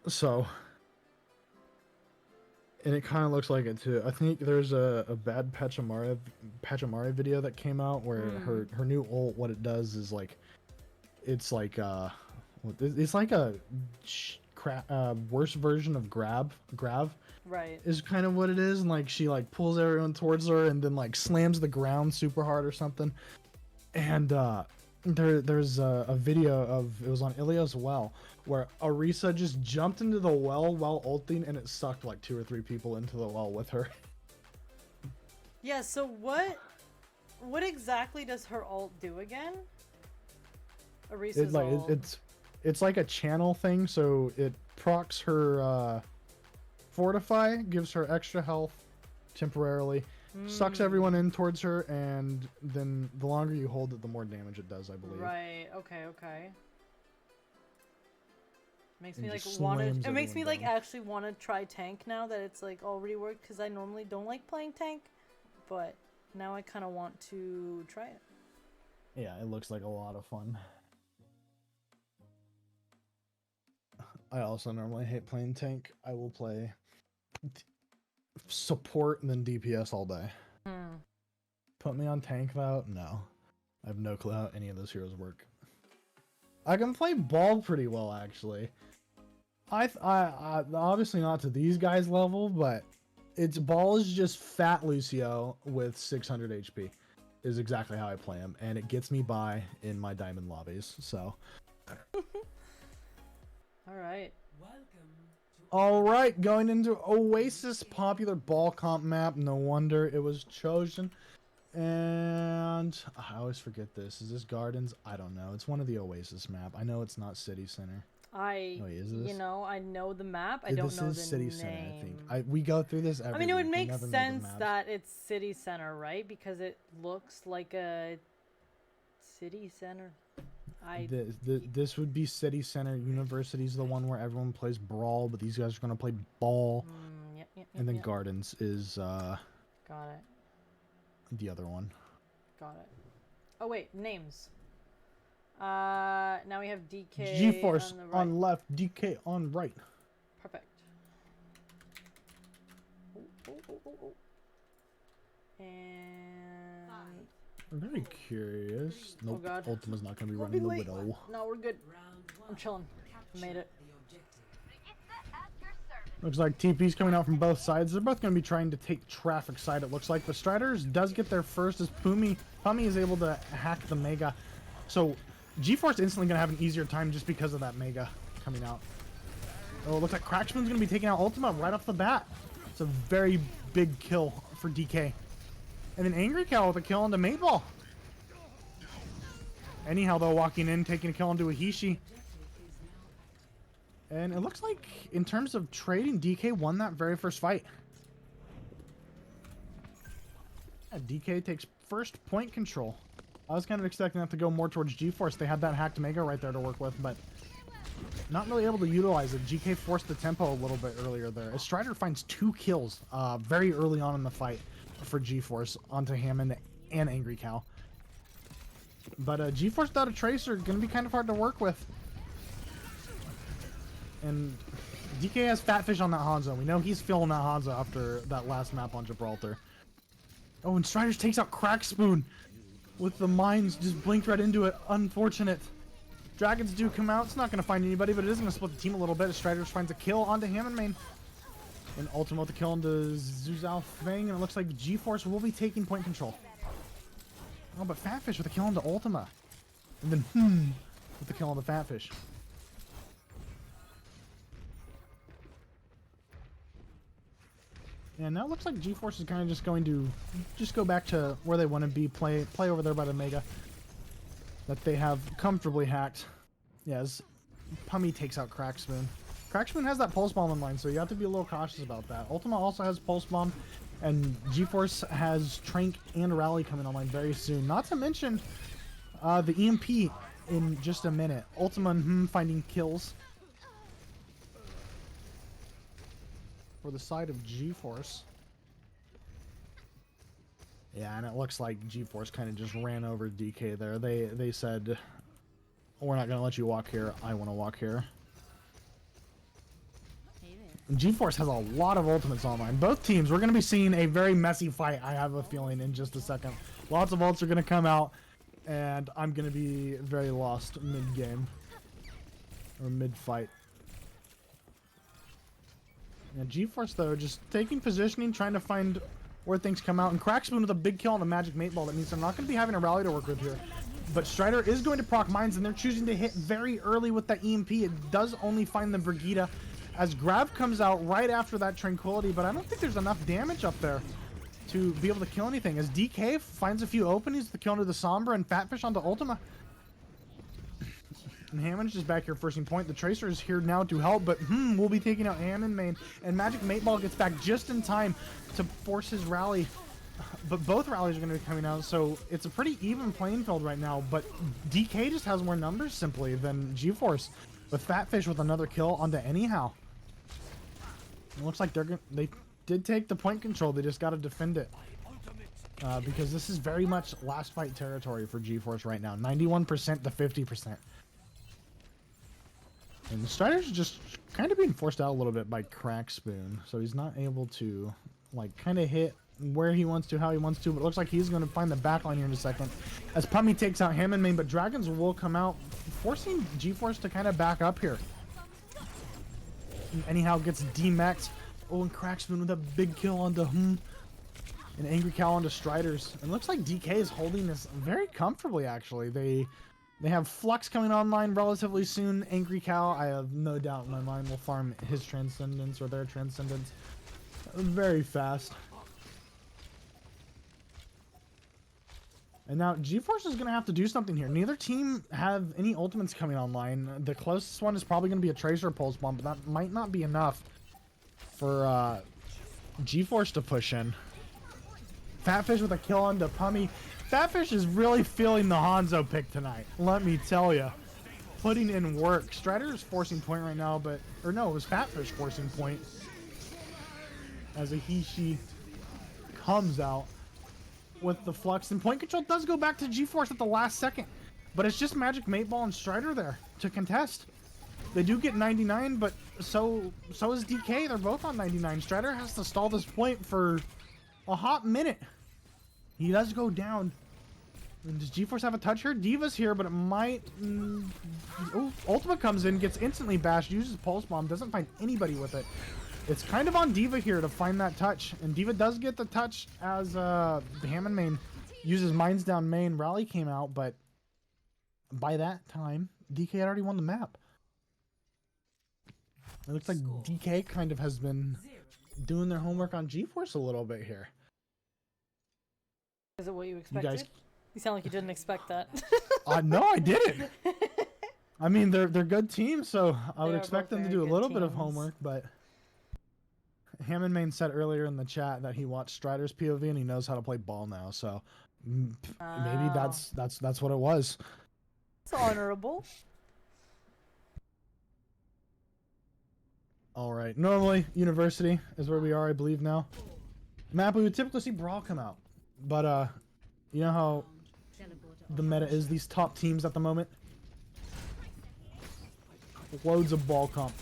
So, and it kind of looks like it too. I think there's a bad Pachamari video that came out where her new ult, what it does is like, it's like it's like a worse version of Grav. Right. Is kind of what it is, and like she like pulls everyone towards her and then like slams the ground super hard or something. And there's a video of, it was on Ilia's well, where Orisa just jumped into the well while ulting and it sucked like 2 or 3 people into the well with her. Yeah, so what exactly does her ult do again? Orisa's ult. It's like a channel thing, so it procs her fortify, gives her extra health temporarily, sucks everyone in towards her, and then the longer you hold it, the more damage it does, I believe. Right. Okay. Makes me And like just want to. slams It makes me everyone like down. actually want to try tank now that it's like already worked, because I normally don't like playing tank, but now I kind of want to try it. Yeah, it looks like a lot of fun. I also normally hate playing tank. I will play support and then DPS all day. Put me on tank though? No. I have no clue how any of those heroes work. I can play ball pretty well, actually. I obviously not to these guys' level, but it's ball is just fat Lucio with 600 HP is exactly how I play him, and it gets me by in my diamond lobbies. So, All right. all right, going into Oasis, popular ball comp map. No wonder it was chosen. And I always forget this. Is this Gardens? I don't know. It's one of the Oasis map. I know it's not City Center. I, Oh, is you this? know, I know the map. I don't This know is the City name. Center, I think. We go through this every I mean, it would week. We make never know the sense maps. that it's city center, right? Because it looks like a city center. This would be City Center. University's the one where everyone plays Brawl, but these guys are gonna play Ball. Yep, And then yep. Gardens is Got it. the other one. Got it. Oh wait, names. Now we have DK GeForce on the right. on left, DK on right. Perfect. Oh. And I'm very curious. Nope, God. Ultima's not gonna be we'll running be the late. Widow. No, we're good. I'm chilling. I made it. Looks like TP's coming out from both sides. They're both going to be trying to take traffic side, it looks like. The Striders does get there first as Pummy is able to hack the Mega. So GeForce instantly going to have an easier time just because of that Mega coming out. Oh, it looks like Crackspoon's going to be taking out Ultima right off the bat. It's a very big kill for DK. And then Angry Cow with a kill onto Mateball. Anyhow, though, walking in, taking a kill onto Ahishi. And it looks like, in terms of trading, DK won that very first fight. Yeah, DK takes first point control. I was kind of expecting that to go more towards GeForce. They had that hacked Mega right there to work with, but not really able to utilize it. GK forced the tempo a little bit earlier there. As Strider finds 2 kills very early on in the fight for GeForce onto Hammond and Angry Cow. But GeForce without a Tracer going to be kind of hard to work with. And DK has Fatfish on that Hanzo. We know he's feeling that Hanzo after that last map on Gibraltar. Oh, and Striders takes out Crackspoon with the mines just blinked right into it. Unfortunate. Dragons do come out. It's not going to find anybody, but it is going to split the team a little bit. Striders finds a kill onto Hammond main. And Ultima with the kill onto Zuzao Fang. And it looks like GeForce will be taking point control. Oh, but Fatfish with a kill onto Ultima. And then with the kill on the Fatfish. And now it looks like GeForce is kind of just going to go back to where they want to be, play over there by the Mega that they have comfortably hacked. Yes, Pummy takes out Crackspoon. Crackspoon has that Pulse Bomb in line, so you have to be a little cautious about that. Ultima also has Pulse Bomb, and GeForce has Trank and Rally coming online very soon. Not to mention the EMP in just a minute. Ultima finding kills for the side of GeForce. Yeah, and it looks like GeForce kind of just ran over DK there. They said, we're not going to let you walk here. I want to walk here. And GeForce has a lot of ultimates online. Both teams, we're going to be seeing a very messy fight, I have a feeling, in just a second. Lots of ults are going to come out, and I'm going to be very lost mid-game. Or mid-fight. Yeah, GeForce, though, just taking positioning, trying to find where things come out. And Crackspoon with a big kill on the Magic Mateball. That means they're not going to be having a rally to work with here. But Strider is going to proc mines, and they're choosing to hit very early with that EMP. It does only find the Brigida as Grab comes out right after that Tranquility, but I don't think there's enough damage up there to be able to kill anything. As DK finds a few openings, the kill into the Sombra and Fatfish onto Ultima. And Hammond's just back here forcing point. The Tracer is here now to help, but we'll be taking out Hammond main. And Magic Mateball gets back just in time to force his rally. But both rallies are going to be coming out, so it's a pretty even playing field right now. But DK just has more numbers simply than GeForce, with Fatfish with another kill onto Anyhow. It looks like they did take the point control. They just got to defend it. Because this is very much last fight territory for GeForce right now. 91% to 50%. And the Strider's just kind of being forced out a little bit by Crackspoon. So he's not able to, like, kind of hit where he wants to, how he wants to. But it looks like he's going to find the backline here in a second. As Pummy takes out Hammond main, but Dragons will come out, forcing GeForce to kind of back up here. And Anyhow gets D-Maxed. Oh, and Crackspoon with a big kill onto and Angry Cow onto Striders. And it looks like DK is holding this very comfortably, actually. They have Flux coming online relatively soon. Angry Cow, I have no doubt in my mind, will farm his Transcendence or their Transcendence very fast. And now GeForce is going to have to do something here. Neither team have any ultimates coming online. The closest one is probably going to be a Tracer Pulse Bomb, but that might not be enough for GeForce to push in. Fatfish with a kill onto Pummy. Fatfish is really feeling the Hanzo pick tonight, let me tell you. Putting in work. Strider is forcing point right now, but... Or no, it was Fatfish forcing point. As a he-she comes out with the Flux. And point control does go back to GeForce at the last second. But it's just Magic Mateball and Strider there to contest. They do get 99, but so is DK. They're both on 99. Strider has to stall this point for a hot minute. He does go down. And does GeForce have a touch here? Diva's here, but it might... Oh, Ultima comes in, gets instantly bashed, uses Pulse Bomb, doesn't find anybody with it. it's kind of on Diva here to find that touch, and Diva does get the touch as the Hammond main uses Mines Down main. Rally came out, but by that time, DK had already won the map. It looks like DK kind of has been doing their homework on GeForce a little bit here. Is it what you expected? guys- You sound like you didn't expect that. No, I didn't. I mean, they're good teams, so I would They are expect both them to very do a good little bit of teams. homework, but Hammond Main said earlier in the chat that he watched Strider's POV and he knows how to play ball now, so maybe Oh. that's what it was. It's honorable. All right, normally University is where we are, I believe now. Map we would typically see Brawl come out, but you know how the meta is these top teams at the moment. Loads of ball comp.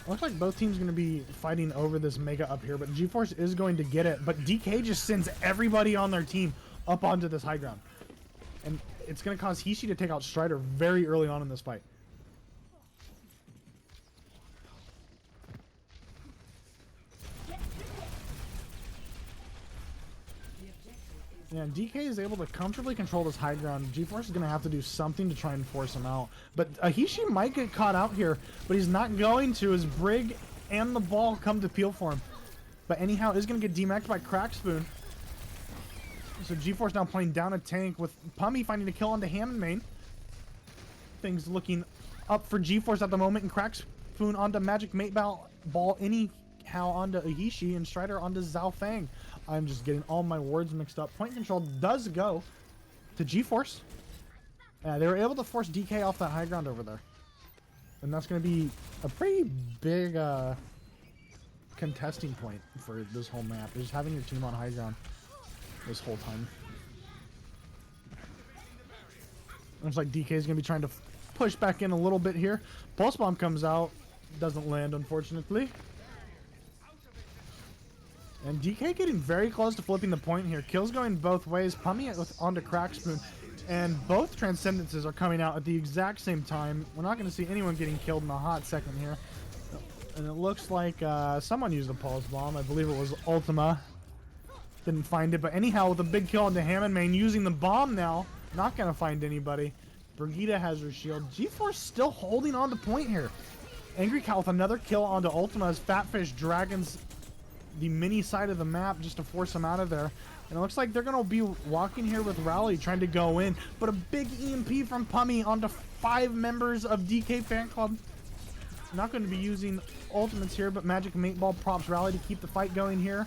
Looks like both teams are going to be fighting over this mega up here, but GeForce is going to get it. But DK just sends everybody on their team up onto this high ground. And it's going to cause Hishi to take out Strider very early on in this fight. Yeah, and DK is able to comfortably control this high ground. GeForce is going to have to do something to try and force him out. But Hishi might get caught out here, but he's not going to as Brig and the ball come to peel for him. But anyhow, is going to get demacked by Crackspoon. So GeForce now playing down a tank with Pummy finding a kill onto Hammond main. Things looking up for GeForce at the moment, and Crackspoon onto Magic Mate Ball anyhow onto Hishi, and Strider onto Zhao Fang. I'm just getting all my words mixed up. Point control does go to GeForce. They were able to force DK off that high ground over there. And that's going to be a pretty big contesting point for this whole map. Just having your team on high ground this whole time. Looks like DK is going to be trying to push back in a little bit here. Pulse Bomb comes out. Doesn't land, unfortunately. And DK getting very close to flipping the point here. Kills going both ways. Pummy onto Crackspoon. And both Transcendences are coming out at the exact same time. We're not going to see anyone getting killed in a hot second here. And it looks like someone used a Pulse Bomb. I believe it was Ultima. Didn't find it. But anyhow, with a big kill onto Hammond main, using the bomb now. Not going to find anybody. Brigitte has her shield. GeForce still holding on to point here. Angry Cow with another kill onto Ultima as Fatfish dragons the mini side of the map just to force him out of there. And it looks like they're going to be walking here with Rally trying to go in. But a big EMP from Pummy onto 5 members of DK Fan Club. Not going to be using ultimates here, but Magic Mate Ball props Rally to keep the fight going here.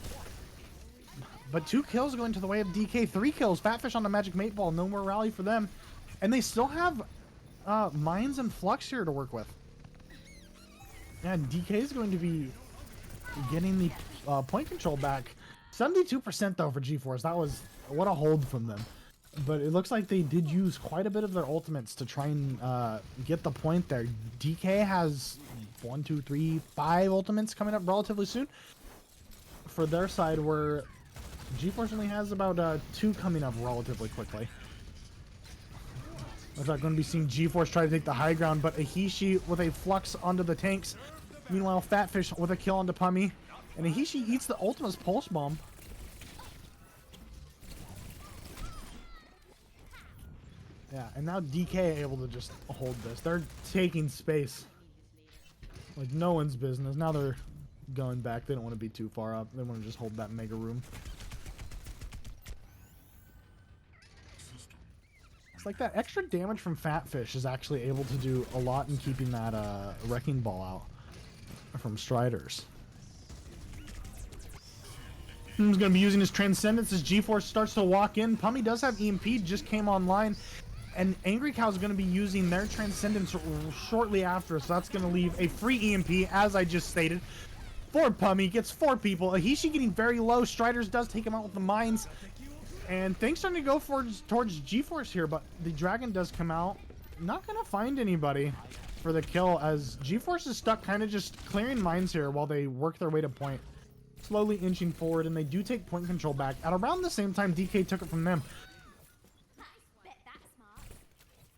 But 2 kills going to the way of DK. 3 kills. Fatfish on the Magic Mate Ball. No more Rally for them. And they still have Mines and Flux here to work with. Yeah, DK is going to be getting the point control back. 72% though for GeForce. That was what a hold from them. But it looks like they did use quite a bit of their ultimates to try and get the point there. DK has 1, 2, 3, 5 ultimates coming up relatively soon for their side, where GeForce only has about 2 coming up relatively quickly. Looks like going to be seeing GeForce try to take the high ground, but Ahishi with a flux onto the tanks. Meanwhile, Fatfish with a kill onto Pummy. And Ahishi eats the Ultima's Pulse Bomb. Yeah, and now DK able to just hold this. They're taking space like no one's business. Now they're going back. They don't want to be too far up. They want to just hold that mega room. It's like that extra damage from Fatfish is actually able to do a lot in keeping that Wrecking Ball out from Striders. He's going to be using his Transcendence as GeForce starts to walk in. Pummy does have EMP, just came online. And Angry Cow is going to be using their Transcendence shortly after, so that's going to leave a free EMP, as I just stated, for Pummy. Gets 4 people. Ahishi getting very low. Striders does take him out with the mines. And things starting to go towards GeForce here, but the Dragon does come out. Not going to find anybody for the kill, as GeForce is stuck kind of just clearing mines here while they work their way to point. Slowly inching forward, and they do take point control back at around the same time DK took it from them.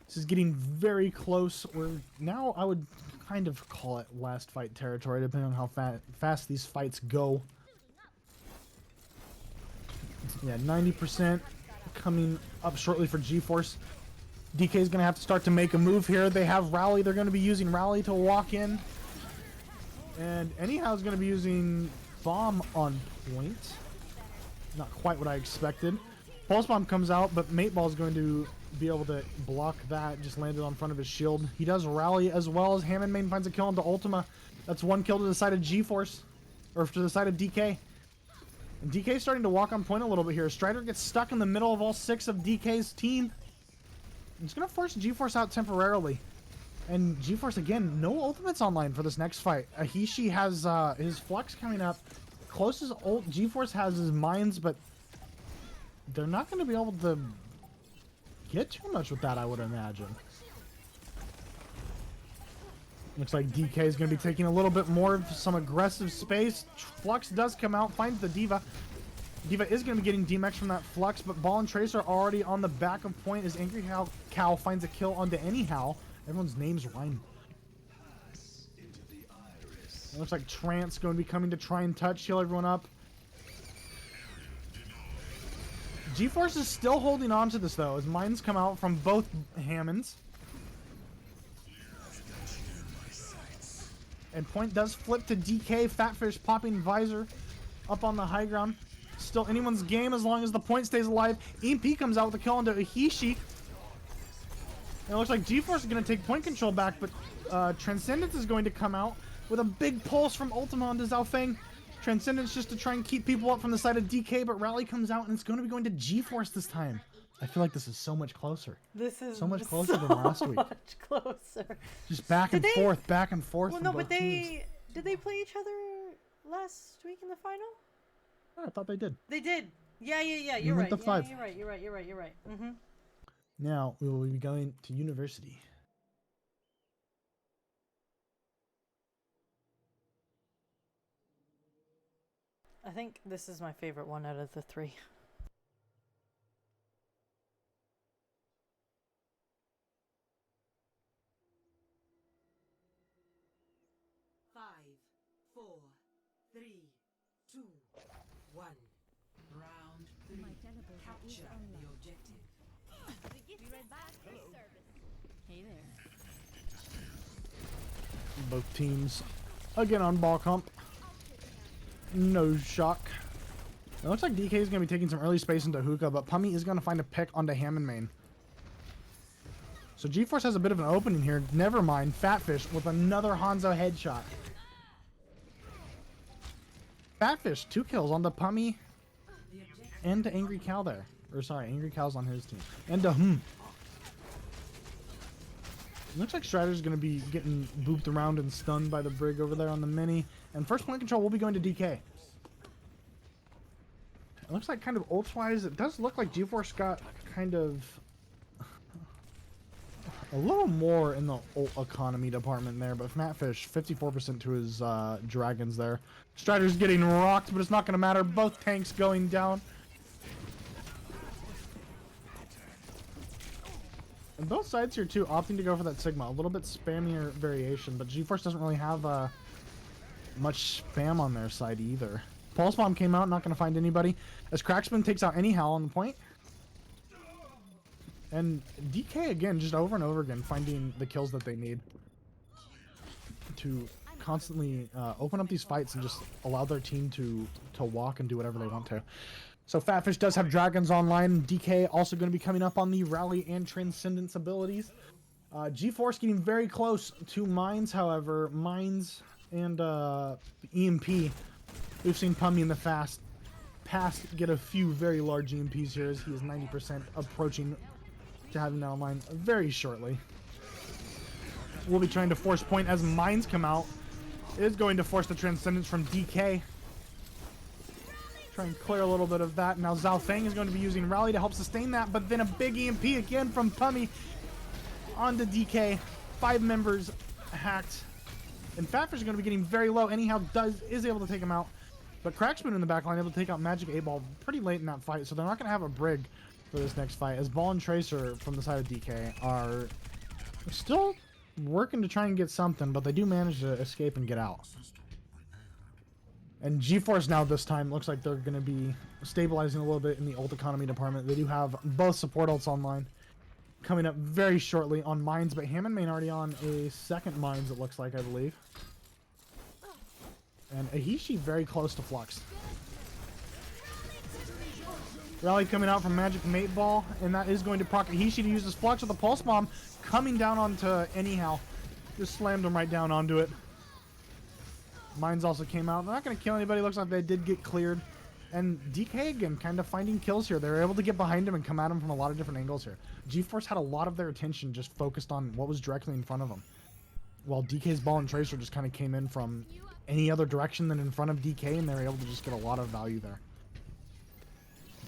This is getting very close. Where now I would kind of call it last fight territory, depending on how fast these fights go. Yeah, 90% coming up shortly for GeForce. DK is going to have to start to make a move here. They have Rally. They're going to be using Rally to walk in. And Anyhow is going to be using Bomb on point. Not quite what I expected. Pulse Bomb comes out, but Mate Ball is going to be able to block that. Just landed on front of his shield. He does Rally as well as Hammond Main finds a kill into Ultima. That's one kill to the side of GeForce. Or to the side of DK. And DK starting to walk on point a little bit here. Strider gets stuck in the middle of all 6 of DK's team. It's going to force GeForce out temporarily. And GeForce, again, no ultimates online for this next fight. Ahishi has his Flux coming up. Closest ult GeForce has his Mines, but they're not going to be able to get too much with that, I would imagine. Looks like DK is going to be taking a little bit more of some aggressive space. Flux does come out, finds the D.Va. D.Va is going to be getting DMX from that Flux, but Ball and Tracer are already on the back of point as Angry Cow finds a kill onto Anyhow. Everyone's names rhyme. It looks like Trance going to be coming to try and touch, heal everyone up. GeForce is still holding on to this, though, as mines come out from both Hammonds. And point does flip to DK. Fatfish popping Visor up on the high ground. Still anyone's game as long as the point stays alive. EMP comes out with a kill onto Ahishi. And it looks like GeForce is going to take point control back, but Transcendence is going to come out with a big pulse from Ultima onto Zhaofeng. Transcendence just to try and keep people up from the side of DK, but Rally comes out and it's going to be going to GeForce this time. I feel like this is so much closer. This is so much closer than last week. Much closer. Just back and forth, back and forth. Well, no, but did they play each other last week in the final? Oh, I thought they did. They did. Yeah. You're right. You're right. Mm-hmm. Now we will be going to University. I think this is my favorite one out of the 3. Five, 4, 3, 2, 1. Round 3. Capture the objective. Hey there. Both teams again on ball comp. No shock. It looks like DK is going to be taking some early space into Hookah, but Pummy is going to find a pick onto Hammond Main. So GeForce has a bit of an opening here. Never mind. Fatfish with another Hanzo headshot. Fatfish, 2 kills on the Pummy and to Angry Cow there. Or sorry, Angry Cow's on his team. And to Looks like Strider's going to be getting booped around and stunned by the Brig over there on the mini. And first point control will be going to DK. It looks like kind of ult-wise, it does look like GeForce got kind of a little more in the ult economy department there. But Fatfish, 54% to his dragons there. Strider's getting rocked, but it's not going to matter. Both tanks going down. And both sides here too opting to go for that Sigma. A little bit spammier variation, but GeForce doesn't really have much spam on their side either. Pulse Bomb came out, not going to find anybody. As Crackspin takes out Anyhow on the point. And DK again, just over and over again, finding the kills that they need to constantly open up these fights and just allow their team to walk and do whatever they want to. So Fatfish does have Dragons online. DK also going to be coming up on the Rally and Transcendence abilities. GeForce getting very close to Mines, however. Mines and EMP. We've seen Pummy in the past get a few very large EMPs here as he is 90% approaching to having that online very shortly. We'll be trying to force point as Mines come out. It is going to force the Transcendence from DK. Try and clear a little bit of that. Now Zhaofeng is going to be using Rally to help sustain that, but then a big EMP again from Pummy onto DK. 5 members hacked. And Fatfish is going to be getting very low. Anyhow is able to take him out. But Crackspoon in the backline able to take out Magic 8-Ball pretty late in that fight, so they're not going to have a Brig for this next fight, as Ball and Tracer from the side of DK are still working to try and get something, but they do manage to escape and get out. And GeForce now this time looks like they're going to be stabilizing a little bit in the ult economy department. They do have both support ults online coming up very shortly on Mines, but Hammond Main already on a second Mines, it looks like, I believe. And Ahishi very close to Flux. Rally coming out from Magic Mate Ball, and that is going to proc Ahishi to use his Flux with a Pulse Bomb coming down onto Anyhow. Just slammed him right down onto it. Mines also came out. They're not going to kill anybody. Looks like they did get cleared. And DK again kind of finding kills here. They were able to get behind him and come at him from a lot of different angles here. GeForce had a lot of their attention just focused on what was directly in front of them. While DK's Ball and Tracer just kind of came in from any other direction than in front of DK, and they were able to just get a lot of value there.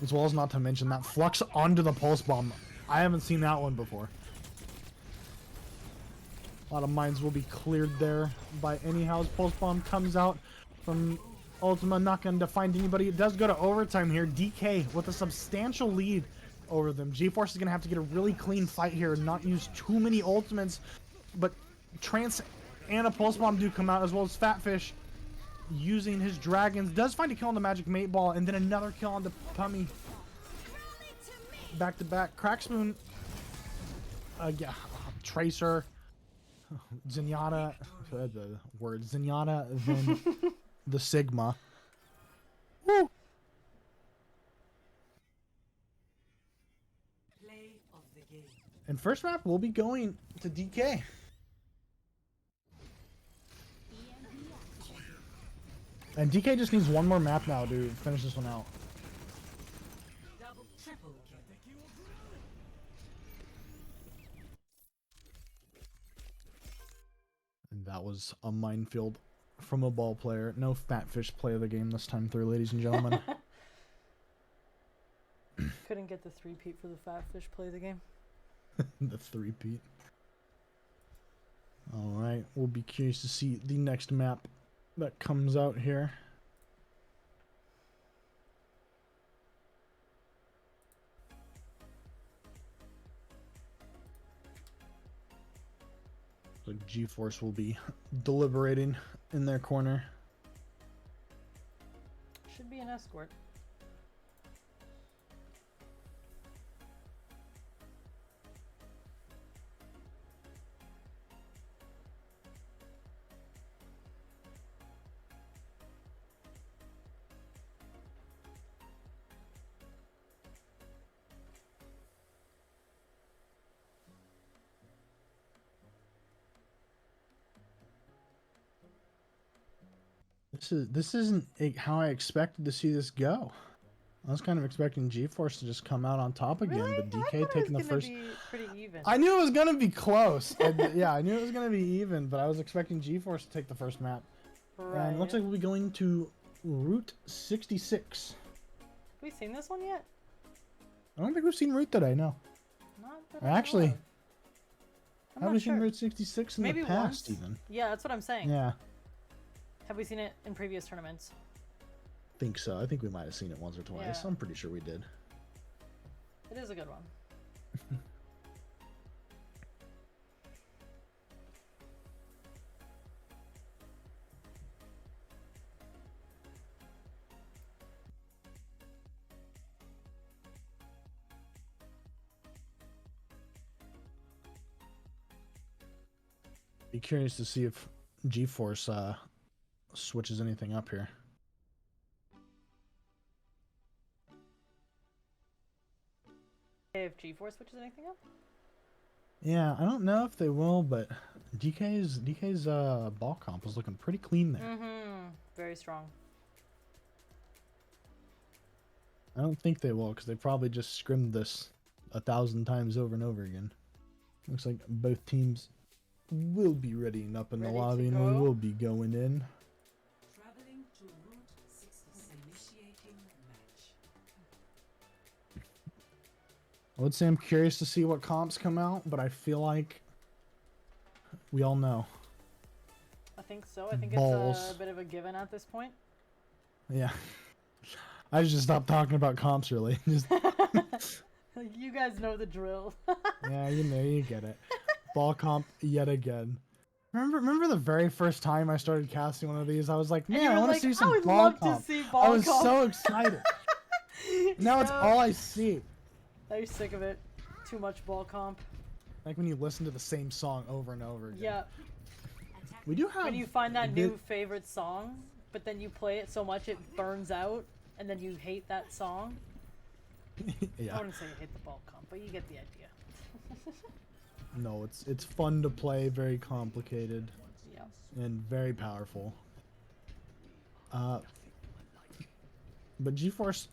As well as not to mention that Flux onto the Pulse Bomb. I haven't seen that one before. A lot of mines will be cleared there by Anyhow's Pulse Bomb comes out from Ultima, not going to find anybody. It does go to overtime here. DK with a substantial lead over them. GeForce is going to have to get a really clean fight here and not use too many ultimates. But Trance and a Pulse Bomb do come out, as well as Fatfish using his dragons. Does find a kill on the Magic Mate Ball, and then another kill on the Pummy. Back to back. Crackspoon. Yeah. Tracer. Zenyatta. The word Zenyatta, then the Sigma. Woo! Play of the game. And first map will be going to DK. And DK just needs one more map now to finish this one out. Double, triple kill. And that was a minefield from a ball player. No Fatfish play of the game this time through, ladies and gentlemen. Couldn't get the three-peat for the Fatfish play of the game. The three-peat. Alright, we'll be curious to see the next map that comes out here. So GeForce will be deliberating in their corner. Should be an escort. This isn't how I expected to see this go. I was kind of expecting GeForce to just come out on top again, Really? but DK taking the first. Be pretty even. I knew it was gonna be close. Yeah, I knew it was gonna be even, but I was expecting GeForce to take the first map. Right. And it looks like we'll be going to Route 66. Have we seen this one yet? I don't think we've seen Route today. No. Not that I know Actually, of. I'm have not we sure. seen Route 66 in Maybe the past once. even? Yeah, that's what I'm saying. Yeah, Have we seen it in previous tournaments? I think so. I think we might have seen it once or twice. Yeah. I'm pretty sure we did. It is a good one. Be curious to see if GeForce switches anything up here. If GeForce switches anything up? Yeah, I don't know if they will, but DK's ball comp was looking pretty clean there. Mm-hmm. Very strong. I don't think they will, because they probably just scrimmed this 1,000 times over and over again. Looks like both teams will be readying up in the Ready to lobby, and we go? will be going in. Traveling to Route 66. Initiating match. I would say I'm curious to see what comps come out, but I feel like we all know. I think so. I think Balls. it's a bit of a given at this point. Yeah. I just stopped talking about comps, really. Just, You guys know the drill. yeah, you know, you get it. Ball comp yet again. Remember the very first time I started casting one of these? I was like, And you man, I were want like, to see I some would ball love comp. to see I ball was comp. so excited. Now it's all I see. Are you sick of it? Too much ball comp. Like when you listen to the same song over and over again. Yeah. We do have. When you find that a new bit- favorite song, but then you play it so much it burns out, and then you hate that song. I yeah. wouldn't say you hate the ball comp, but you get the idea. No, it's fun to play, very complicated, Yeah. and very powerful. But GeForce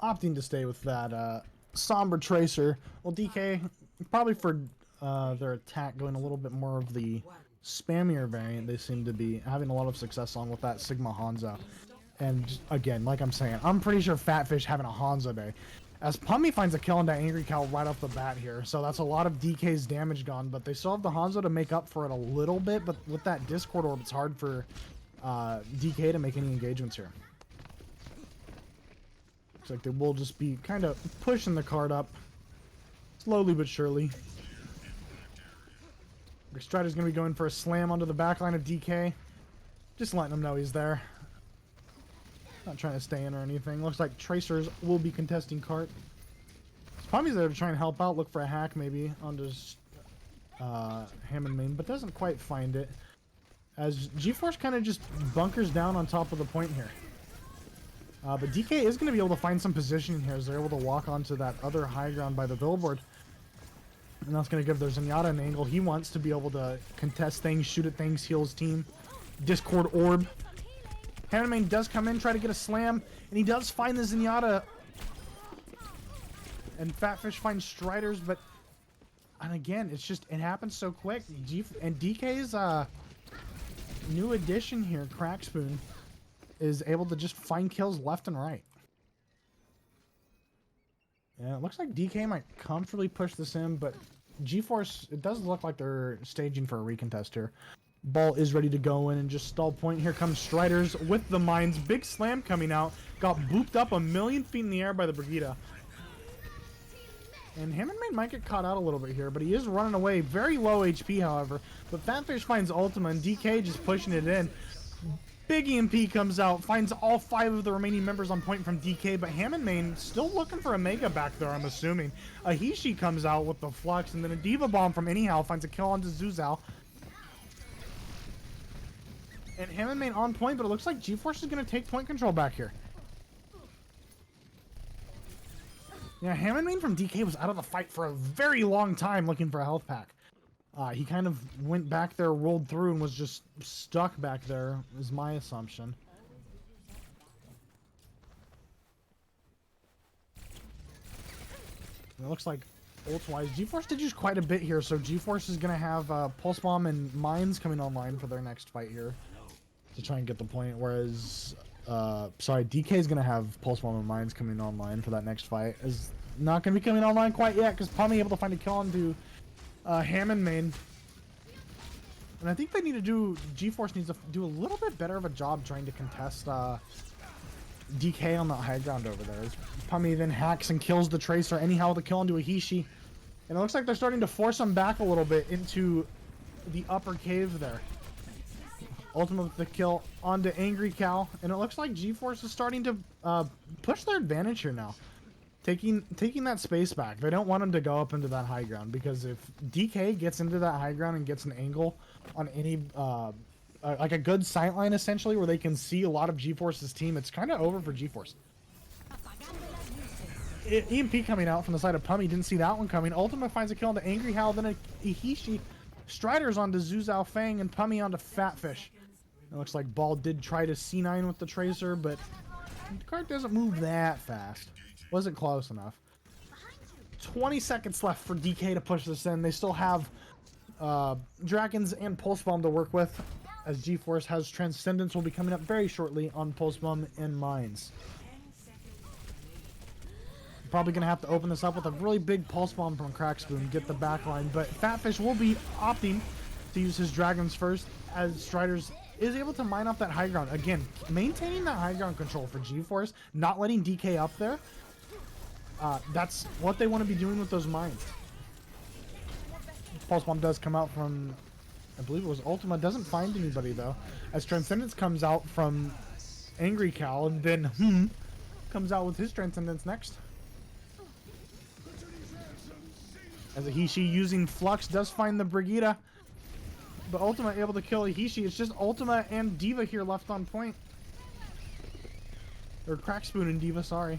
opting to stay with that somber tracer. Well, DK probably for their attack going a little bit more of the spammier variant. They seem to be having a lot of success on with that Sigma Hanzo. And again, like I'm saying, I'm pretty sure Fatfish having a Hanzo day. As Pummy finds a kill on that Angry Cow right off the bat here. So that's a lot of DK's damage gone, but they still have the Hanzo to make up for it a little bit. But with that Discord orb, it's hard for DK to make any engagements here. Looks like they will just be kind of pushing the card up. Slowly but surely. Strider's going to be going for a slam onto the backline of DK. Just letting him know he's there. Not trying to stay in or anything. Looks like Tracers will be contesting cart. Pummy's there to try and help out. Look for a hack maybe onto Hammond main, but doesn't quite find it. As GeForce kind of just bunkers down on top of the point here. But DK is going to be able to find some positioning here as they're able to walk onto that other high ground by the billboard. And that's going to give their Zenyatta an angle. He wants to be able to contest things, shoot at things, heal his team. Discord orb. Hammond does come in, try to get a slam, and he does find the Zenyatta. And Fatfish finds Striders, but... And again, it's just, it happens so quick. And DK's new addition here, Crackspoon, is able to just find kills left and right. Yeah, it looks like DK might comfortably push this in, but GeForce, it does look like they're staging for a recontest here. Ball is ready to go in and just stall point. Here comes Striders with the mines. Big slam coming out. Got booped up 1,000,000 feet in the air by the Brigida. And Hammond Main might get caught out a little bit here, but he is running away. Very low HP, however. But Fatfish finds Ultima, and DK just pushing it in. Big EMP comes out, finds all 5 of the remaining members on point from DK, but Hammond Main still looking for a Mega back there, I'm assuming. A Hishi comes out with the Flux, and then a Diva Bomb from Anyhow finds a kill onto Zuzao. And Hammond Main on point, but it looks like GeForce is going to take point control back here. Yeah, Hammond Main from DK was out of the fight for a very long time looking for a health pack. He kind of went back there, rolled through, and was just stuck back there, is my assumption. It looks like ult-wise, GeForce did use quite a bit here, so GeForce is going to have Pulse Bomb and Mines coming online for their next fight here to try and get the point, whereas, sorry, DK is going to have Pulse Bomb and Mines coming online for that next fight. Is not going to be coming online quite yet, because Pummy able to find a kill onto Hammond Main. And I think they need to do, GeForce needs to do a little bit better of a job trying to contest DK on the high ground over there. As Pummy then hacks and kills the Tracer, anyhow with a kill onto a Hishi. And it looks like they're starting to force him back a little bit into the upper cave there. Ultimate with the kill onto Angry Cow. And it looks like GeForce is starting to push their advantage here now. Taking that space back. They don't want him to go up into that high ground, because if DK gets into that high ground and gets an angle on any like a good sightline essentially where they can see a lot of GeForce's team, it's kind of over for GeForce. EMP coming out from the side of Pummy, didn't see that one coming. Ultima finds a kill onto Angry Howl, then a Hishi. Striders onto Zuzao Fang, and Pummy onto Fatfish. It looks like Ball did try to C9 with the Tracer, but the card doesn't move that fast. Wasn't close enough. 20 seconds left for DK to push this in. They still have Dragons and Pulse Bomb to work with, as GeForce has Transcendence will be coming up very shortly on Pulse Bomb and Mines. Probably going to have to open this up with a really big Pulse Bomb from Crackspoon, get the backline, but Fatfish will be opting to use his Dragons first, as Striders is able to mine off that high ground. Again, maintaining that high ground control for GeForce, not letting DK up there. That's what they want to be doing with those mines. Pulse Bomb does come out from, I believe it was Ultima. Doesn't find anybody though. As Transcendence comes out from Angry Cow, and then comes out with his Transcendence next. As a Hishi using Flux does find the Brigitte. But Ultima able to kill a Hishi. It's just Ultima and Diva here left on point. Or Crackspoon and Diva, sorry.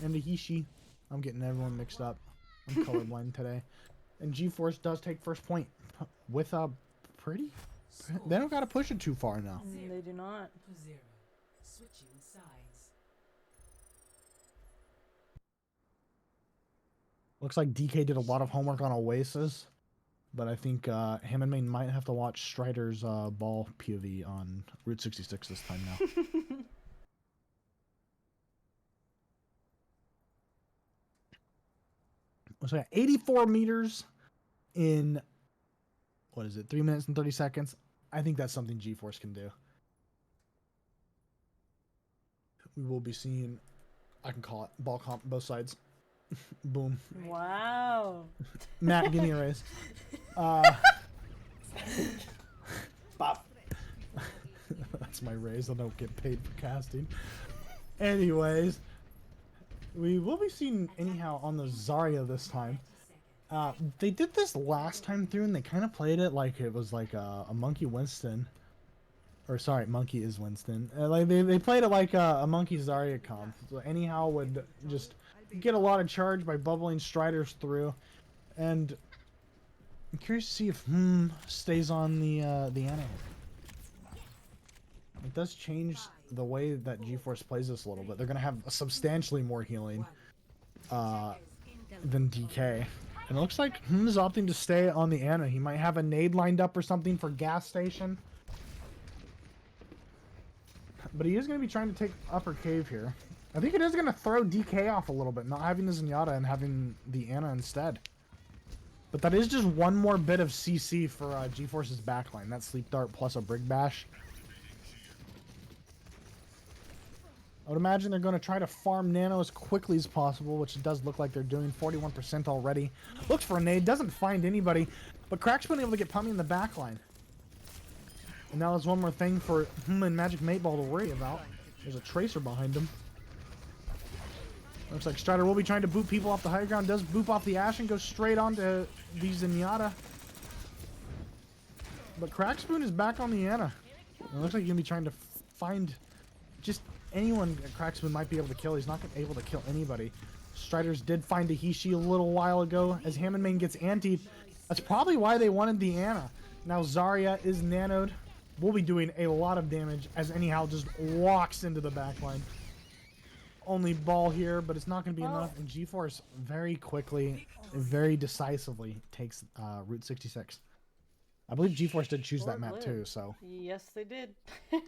And a Hishi. I'm getting everyone mixed up. I'm colorblind today. And G-Force does take first point with a pretty... They don't gotta push it too far now. They do not. To 0. Switching sides. Looks like DK did a lot of homework on Oasis. But I think him and Main might have to watch Strider's ball POV on Route 66 this time now. So yeah, 84 meters in, what is it, 3 minutes and 30 seconds? I think that's something G-Force can do. We will be seeing, I can call it, ball comp both sides. Boom. Wow. Matt, give me a raise. Bop. That's my raise. I don't get paid for casting. Anyways, we will be seeing anyhow on the Zarya this time. They did this last time through, and they kind of played it like it was like a Monkey Winston. Or sorry, Monkey is Winston. Like they played it like a Monkey Zarya comp. So anyhow would just get a lot of charge by bubbling Striders through, and I'm curious to see if stays on the Ana. It does change the way that G-Force plays this a little bit. They're gonna have substantially more healing than DK, and it looks like is opting to stay on the Ana. He might have a nade lined up or something for gas station, but he is gonna be trying to take upper cave here. I think it is going to throw DK off a little bit, not having the Zenyatta and having the Ana instead. But that is just one more bit of CC for G-Force's backline. That Sleep Dart plus a Brig Bash. I would imagine they're going to try to farm Nano as quickly as possible, which it does look like they're doing. 41% already. Looks for a nade, doesn't find anybody. But Crackspoon able to get Pummy in the backline. And now there's one more thing for and Magic Mateball to worry about. There's a Tracer behind him. Looks like Strider will be trying to boot people off the high ground. Does boop off the Ash and goes straight onto the Zenyatta. But Crackspoon is back on the Ana. It looks like he's going to be trying to find just anyone that Crackspoon might be able to kill. He's not able to kill anybody. Striders did find a Hishi a little while ago. As Hammond Main gets antied, that's probably why they wanted the Ana. Now Zarya is nanoed. Will be doing a lot of damage as anyhow just walks into the backline. Only ball here, but it's not going to be enough. And G-Force very quickly, very decisively takes Route 66. I believe G-Force did choose that map too, so. Yes, they did. Play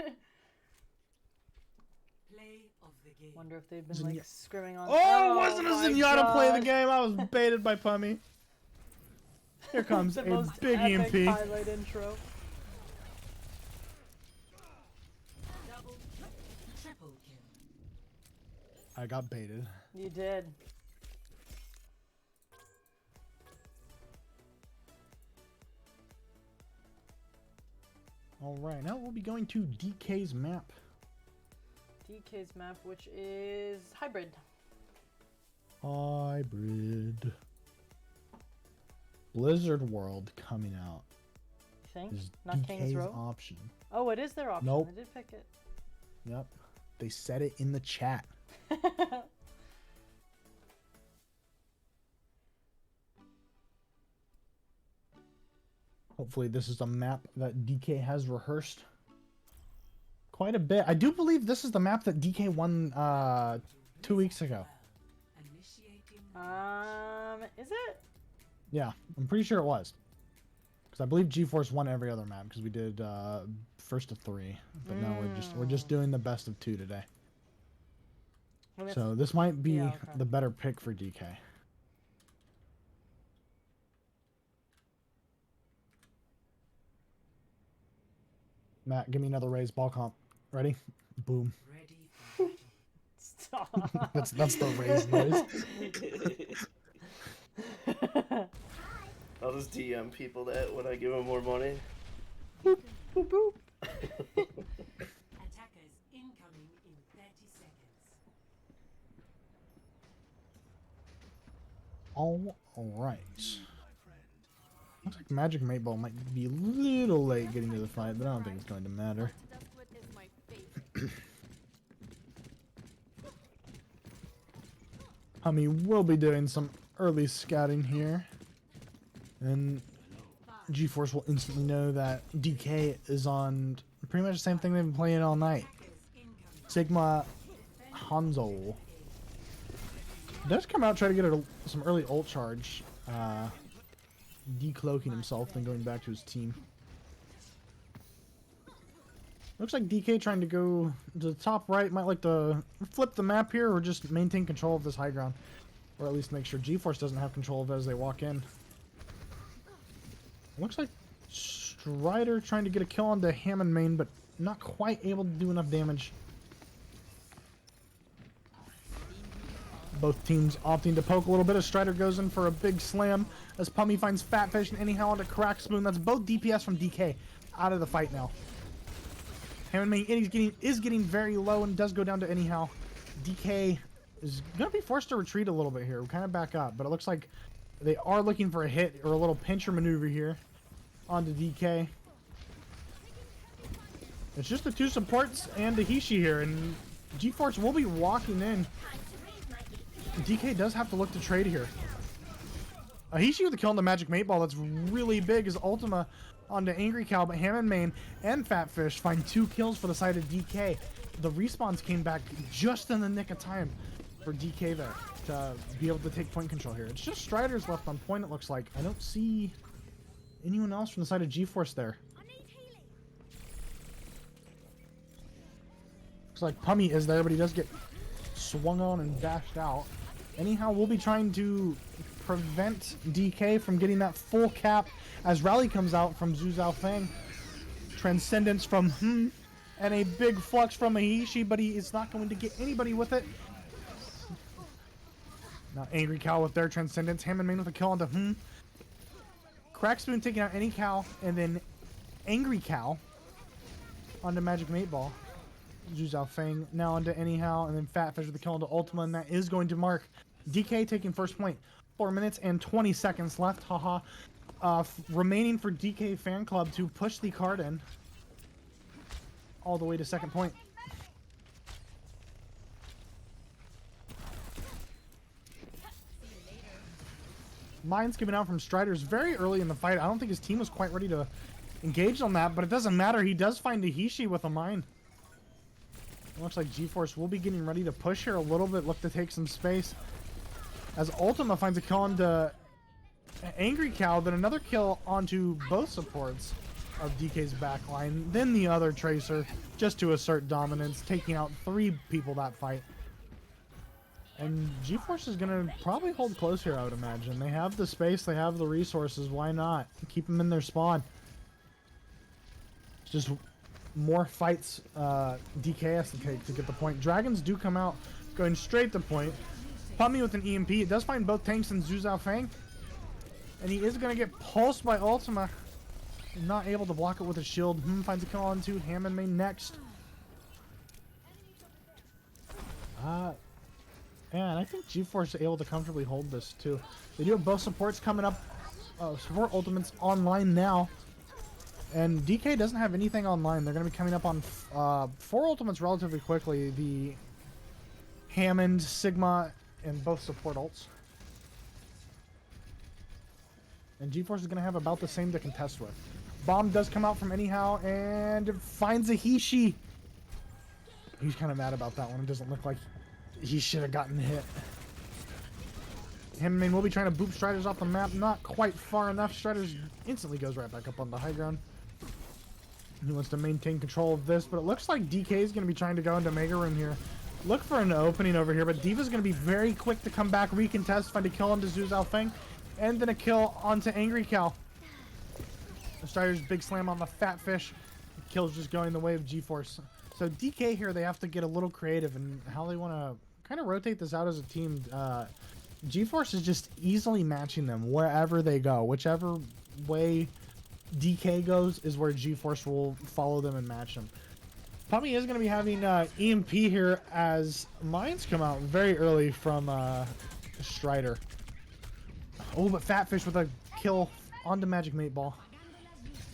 of the game. Wonder if they've been like scrimming on. Oh, wasn't a my Zenyatta play the God. game. I was baited by Pummy. Here comes The a most big epic EMP. highlight intro. Double, triple kill. I got baited. You did. All right, now we'll be going to DK's map. DK's map, which is hybrid. Hybrid. Blizzard World coming out You think? is Not King's DK's Row. option. Oh, it is their option. Nope. They did pick it. Yep. They said it in the chat. Hopefully this is a map that DK has rehearsed quite a bit. I do believe this is the map that DK won 2 weeks ago. Initiating Is it? Yeah, I'm pretty sure it was. Because I believe G-Force won every other map because we did first of 3. But now we're just doing the best of 2 today. I mean, So this might be yeah, okay. the better pick for DK. Matt, give me another raise ball comp. Ready? Boom. ready for battle. Stop. That's the raise noise. I'll just DM people that when I give them more money. Boop, boop, boop. Attackers incoming in 30 seconds. All right. Looks like Magic Mate Ball might be a little late getting to the fight, but I don't think it's going to matter. Hummy will be doing some early scouting here. And GeForce will instantly know that DK is on pretty much the same thing they've been playing all night. Sigma Hanzo. Does come out, try to get some early ult charge. Decloaking himself, then going back to his team. Looks like DK trying to go to the top right. Might like to flip the map here or just maintain control of this high ground. Or at least make sure GeForce doesn't have control of it as they walk in. Looks like Strider trying to get a kill onto Hammond main, but not quite able to do enough damage. Both teams opting to poke a little bit as Strider goes in for a big slam as Pummy finds Fatfish and anyhow onto Crack Spoon. That's both DPS from DK out of the fight now. Hammond main is getting very low and does go down to anyhow. DK is going to be forced to retreat a little bit here. We'll kind of back up, but it looks like they are looking for a hit or a little pincher maneuver here onto DK. It's just the two supports and the Hishi here, and GeForce will be walking in. DK does have to look to trade here. Hishi with a kill on the Magic Mate Ball. That's really big as Ultima onto Angry Cow, but Hammond main and Fatfish find 2 kills for the side of DK. The respawns came back just in the nick of time for DK there to be able to take point control here. It's just Striders left on point, it looks like. I don't see anyone else from the side of GeForce there. Looks like Pummy is there, but he does get swung on and dashed out. Anyhow, we'll be trying to prevent DK from getting that full cap as Rally comes out from Zhu Zhao Feng. Transcendence from and a big flux from Aishi, but he is not going to get anybody with it. Now Angry Cow with their Transcendence. Hammond main with a kill onto Crack Spoon taking out any cow, and then Angry Cow onto Magic Mate Ball. Zhu Zhao Feng now onto anyhow, and then Fatfish with the kill onto Ultima, and that is going to mark DK taking first point. 4 minutes and 20 seconds left. Haha. Remaining for DK Fan Club to push the card in all the way to second point. Mines given out from Striders very early in the fight. I don't think his team was quite ready to engage on that, but it doesn't matter. He does find a Hishi with a mine. It looks like GeForce will be getting ready to push here a little bit, look to take some space. As Ultima finds a kill onto Angry Cow, then another kill onto both supports of DK's backline, then the other Tracer, just to assert dominance, taking out 3 people that fight. And GeForce is going to probably hold close here, I would imagine. They have the space, they have the resources, why not? Keep them in their spawn. It's just more fights DK has to take to get the point. Dragons do come out, going straight to point. Pummy with an EMP. It does find both tanks and Zhu Zhao Feng. And he is going to get pulsed by Ultima. Not able to block it with a shield. Finds a kill onto Hammond main next. And I think GeForce is able to comfortably hold this too. They do have both supports coming up. Support ultimates online now. And DK doesn't have anything online. They're going to be coming up on 4 ultimates relatively quickly. The Hammond, Sigma, and both support ults. And GeForce is going to have about the same to contest with. Bomb does come out from anyhow and it finds a Hishi. He's kind of mad about that one. It doesn't look like he should have gotten hit. Hammond will be trying to boop Striders off the map. Not quite far enough. Striders instantly goes right back up on the high ground. He wants to maintain control of this, but it looks like DK is going to be trying to go into Mega Room here. Look for an opening over here, but Diva's going to be very quick to come back, recontest, find a kill onto Zhu Zhao Feng, and then a kill onto Angry Cow. The Striders big slam on the Fatfish. The kill's just going the way of GeForce. So DK here, they have to get a little creative in how they want to kind of rotate this out as a team. GeForce is just easily matching them wherever they go. Whichever way DK goes is where GeForce will follow them and match them. Pummy is going to be having EMP here as mines come out very early from Strider. Oh, but Fatfish with a kill onto Magic Mate Ball.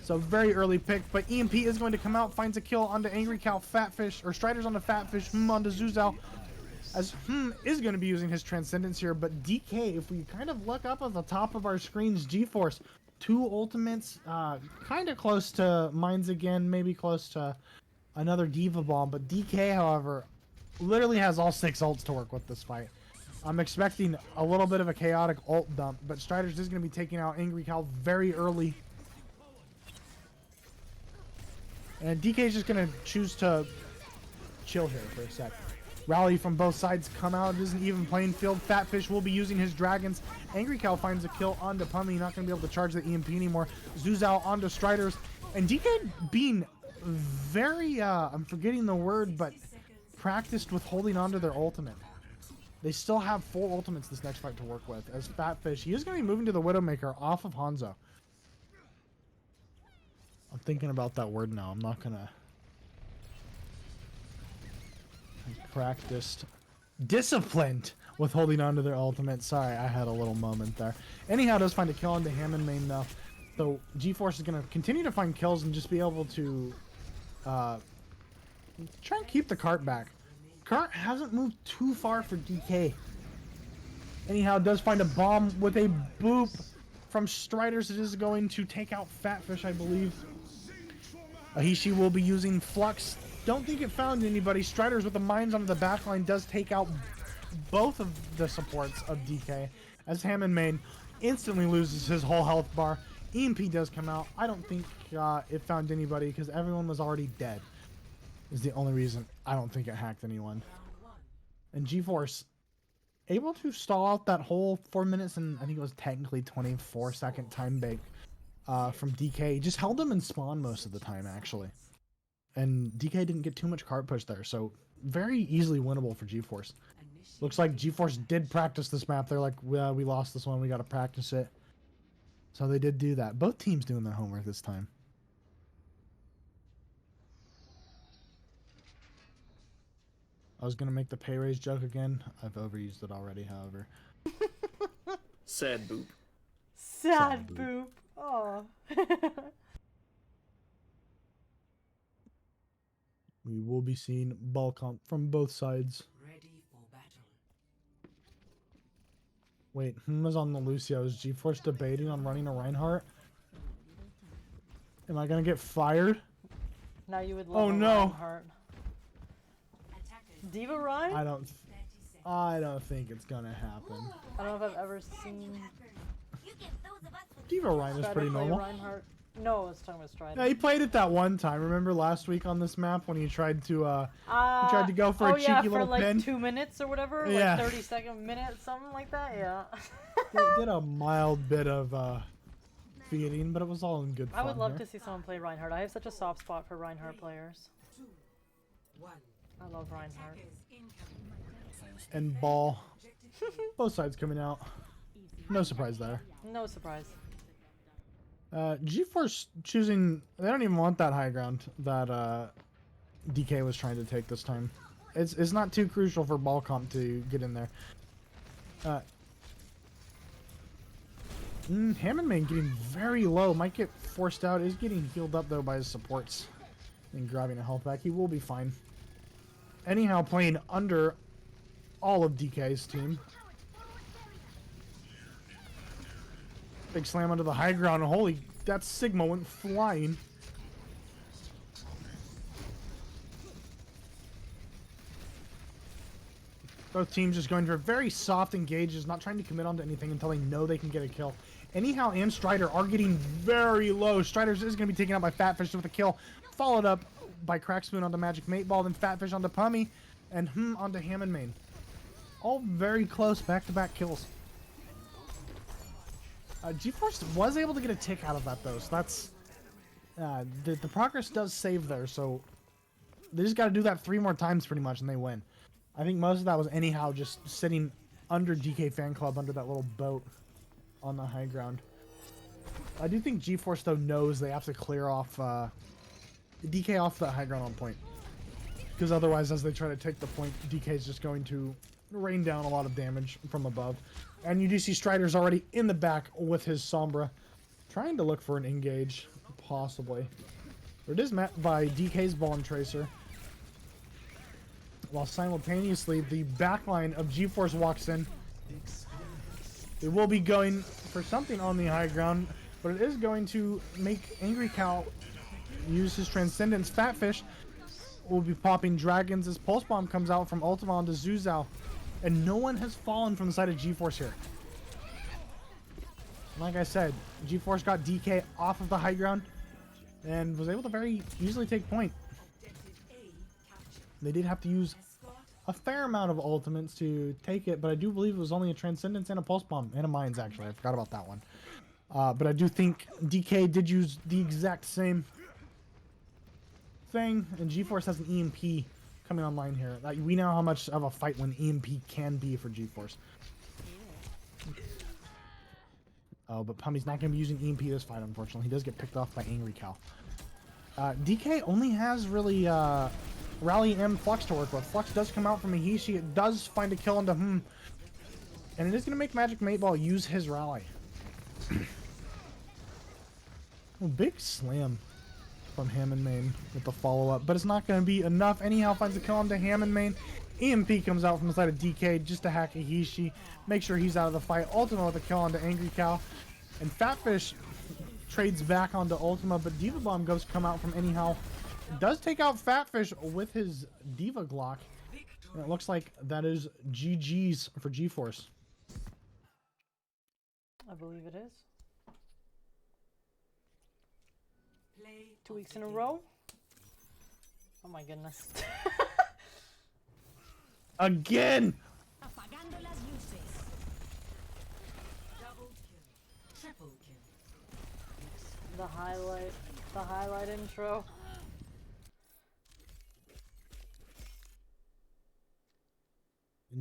So very early pick, but EMP is going to come out, finds a kill onto Angry Cow, Fatfish, or Strider's onto Fatfish, onto Zuzao. As is going to be using his Transcendence here, but DK, if we kind of look up at the top of our screens, GeForce, 2 ultimates, kind of close to mines again, maybe close to another Diva Bomb, but DK, however, literally has all 6 ults to work with this fight. I'm expecting a little bit of a chaotic ult dump, but Strider's is going to be taking out Angry Cow very early. And DK is just going to choose to chill here for a sec. Rally from both sides come out. It isn't even playing field. Fatfish will be using his dragons. Angry Cow finds a kill onto Pummy. Not going to be able to charge the EMP anymore. Zuzao onto Striders. And DK being very, I'm forgetting the word, but practiced with holding onto their ultimate. They still have 4 ultimates this next fight to work with. As Fatfish, he is going to be moving to the Widowmaker off of Hanzo. I'm thinking about that word now. I'm not going to... Practiced. Disciplined with holding onto their ultimate. Sorry, I had a little moment there. Anyhow, does find a kill on the Hammond main though. So GeForce is going to continue to find kills and just be able to try and keep the cart back. Cart hasn't moved too far for DK. Anyhow, does find a bomb with a boop from Striders. It is going to take out Fatfish, I believe. Ahishi will be using Flux. Don't think it found anybody. Striders with the mines onto the backline does take out both of the supports of DK. As Hammond main instantly loses his whole health bar. EMP does come out. I don't think it found anybody because everyone was already dead. Is the only reason I don't think it hacked anyone. And GeForce able to stall out that whole 4 minutes and I think it was technically 24-second time bake from DK. Just held him in spawn most of the time actually. And DK didn't get too much cart push there, so very easily winnable for GeForce. Looks like GeForce did practice this map. They're like, well, we lost this one, we got to practice it. So they did do that. Both teams doing their homework this time. I was going to make the pay raise joke again. I've overused it already, however. Sad boop. Sad boop. Oh. We will be seeing ball comp from both sides. Ready for battle. Wait, was on the Lucio. Is GeForce debating on running a Reinhardt? Am I going to get fired? Now you would love Oh a no. Reinhardt. Diva Ryan? I don't think it's going to happen. I don't know if I've ever seen Diva Ryan is Strider pretty play normal. Reinhardt. No, I was talking about Strider. Yeah, he played it that one time. Remember last week on this map when he tried to go for a cheeky yeah, little for like pin? 2 minutes or whatever, Yeah. like 30-second minute, something like that. Yeah. Did a mild bit of feeding, but it was all in good fun. I would love here. to see someone play Reinhardt. I have such a soft spot for Reinhardt players. 2, 1. I love Reinhardt. Attackers incoming. And ball. Both sides coming out. No surprise there. No surprise. GeForce choosing... They don't even want that high ground that DK was trying to take this time. It's not too crucial for ball comp to get in there. Hammond main getting very low. Might get forced out. Is getting healed up though by his supports. And grabbing a health back. He will be fine. Anyhow, playing under all of DK's team. Big slam onto the high ground. Holy, that Sigma went flying. Both teams just going for very soft engages, not trying to commit onto anything until they know they can get a kill. Anyhow, and Strider are getting very low. Strider is going to be taken out by Fatfish with a kill, followed up by Crackspoon onto Magic Mate Ball, then Fatfish onto Pummy, and onto Hammond main. All very close back-to-back kills. GeForce was able to get a tick out of that though, so that's the progress does save there. So they just got to do that 3 more times pretty much, and they win. I think most of that was anyhow just sitting under DK fan club, under that little boat on the high ground. I do think GeForce though knows they have to clear off DK off the high ground on point, because otherwise, as they try to take the point, DK is just going to rain down a lot of damage from above. And you do see Strider's already in the back with his Sombra, trying to look for an engage, possibly. But it is met by DK's Ball and Tracer, while simultaneously the backline of GeForce walks in. They will be going for something on the high ground, but it is going to make Angry Cow use his Transcendence. Fatfish will be popping dragons as Pulse Bomb comes out from Ultima onto Zuzao. And no one has fallen from the side of GeForce here. Like I said, GeForce got DK off of the high ground and was able to very easily take point. They did have to use a fair amount of ultimates to take it, but I do believe it was only a Transcendence and a Pulse Bomb, and a Mines actually. I forgot about that one. But I do think DK did use the exact same thing, and GeForce has an EMP coming online here. We know how much of a fight when EMP can be for GeForce. Oh, but Pummy's not going to be using EMP this fight, unfortunately. He does get picked off by Angry Cow. DK only has really Rally and Flux to work with. Flux does come out from Mahishi. It does find a kill onto and it is going to make Magic 8-Ball use his Rally. Oh, big slam from Ham and Main with the follow-up, but it's not going to be enough. Anyhow, finds a kill onto Ham and Main. EMP comes out from the side of DK just to hack Ahishi, make sure he's out of the fight. Ultima with a kill onto Angry Cow, and Fatfish trades back onto Ultima, but Diva Bomb goes come out from Anyhow. Does take out Fatfish with his Diva Glock, and it looks like that is GG's for GeForce. I believe it is. 2 weeks in a row. Oh my goodness. Again! Apagando las luces. Double kill. Triple kill. The highlight intro.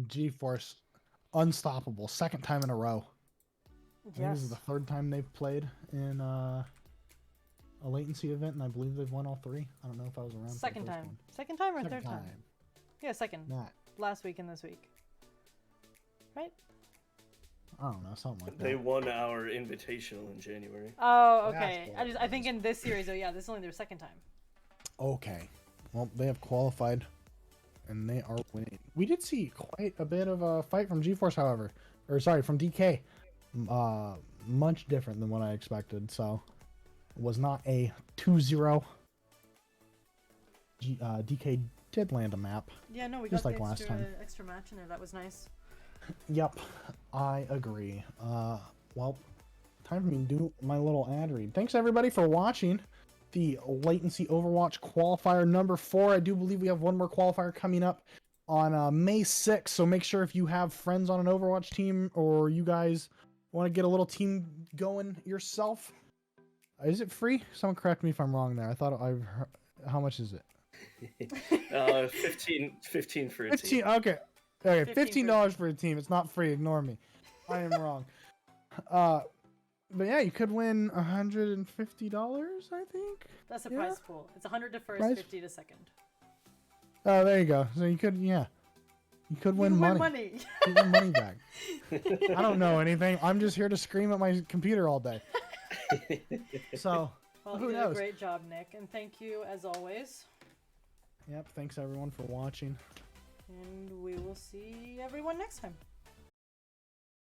GeForce, unstoppable. Second time in a row. I think this is the third time they've played in a latency event, and I believe they've won all three. I don't know if I was around. Second for the first time. one. Second time or Second third time? Yeah, second. Not. Last week and this week. Right? I don't know, something like that. They won our invitational in January. Oh, okay. I think in this series, oh yeah, this is only their second time. Okay. Well, they have qualified, and they are winning. We did see quite a bit of a fight from GeForce, however. Or, sorry, from DK. Much different than what I expected, so... It was not a 2-0. DK did land a map. Yeah, no, we just got like the last time. extra match in there. That was nice. Yep, I agree. Well, time for me to do my little ad read. Thanks everybody for watching the Latency Overwatch Qualifier number 4. I do believe we have one more qualifier coming up on May 6th, so make sure if you have friends on an Overwatch team or you guys want to get a little team going yourself. Is it free? Someone correct me if I'm wrong there. I thought I've heard, how much is it? 15 for a 15, team. okay. Okay, $15 $15 for a team. It's not free. Ignore me. I am wrong. But yeah, you could win $150, I think. That's a Yeah. prize pool. It's 100 to first, Prize- 50 to second. Oh, there you go. So you could, yeah. You could win You money. win money. You win money back. I don't know anything. I'm just here to scream at my computer all day. So, Well, who you did knows? a great job, Nick, and thank you as always. Yep, thanks everyone for watching. And we will see everyone next time.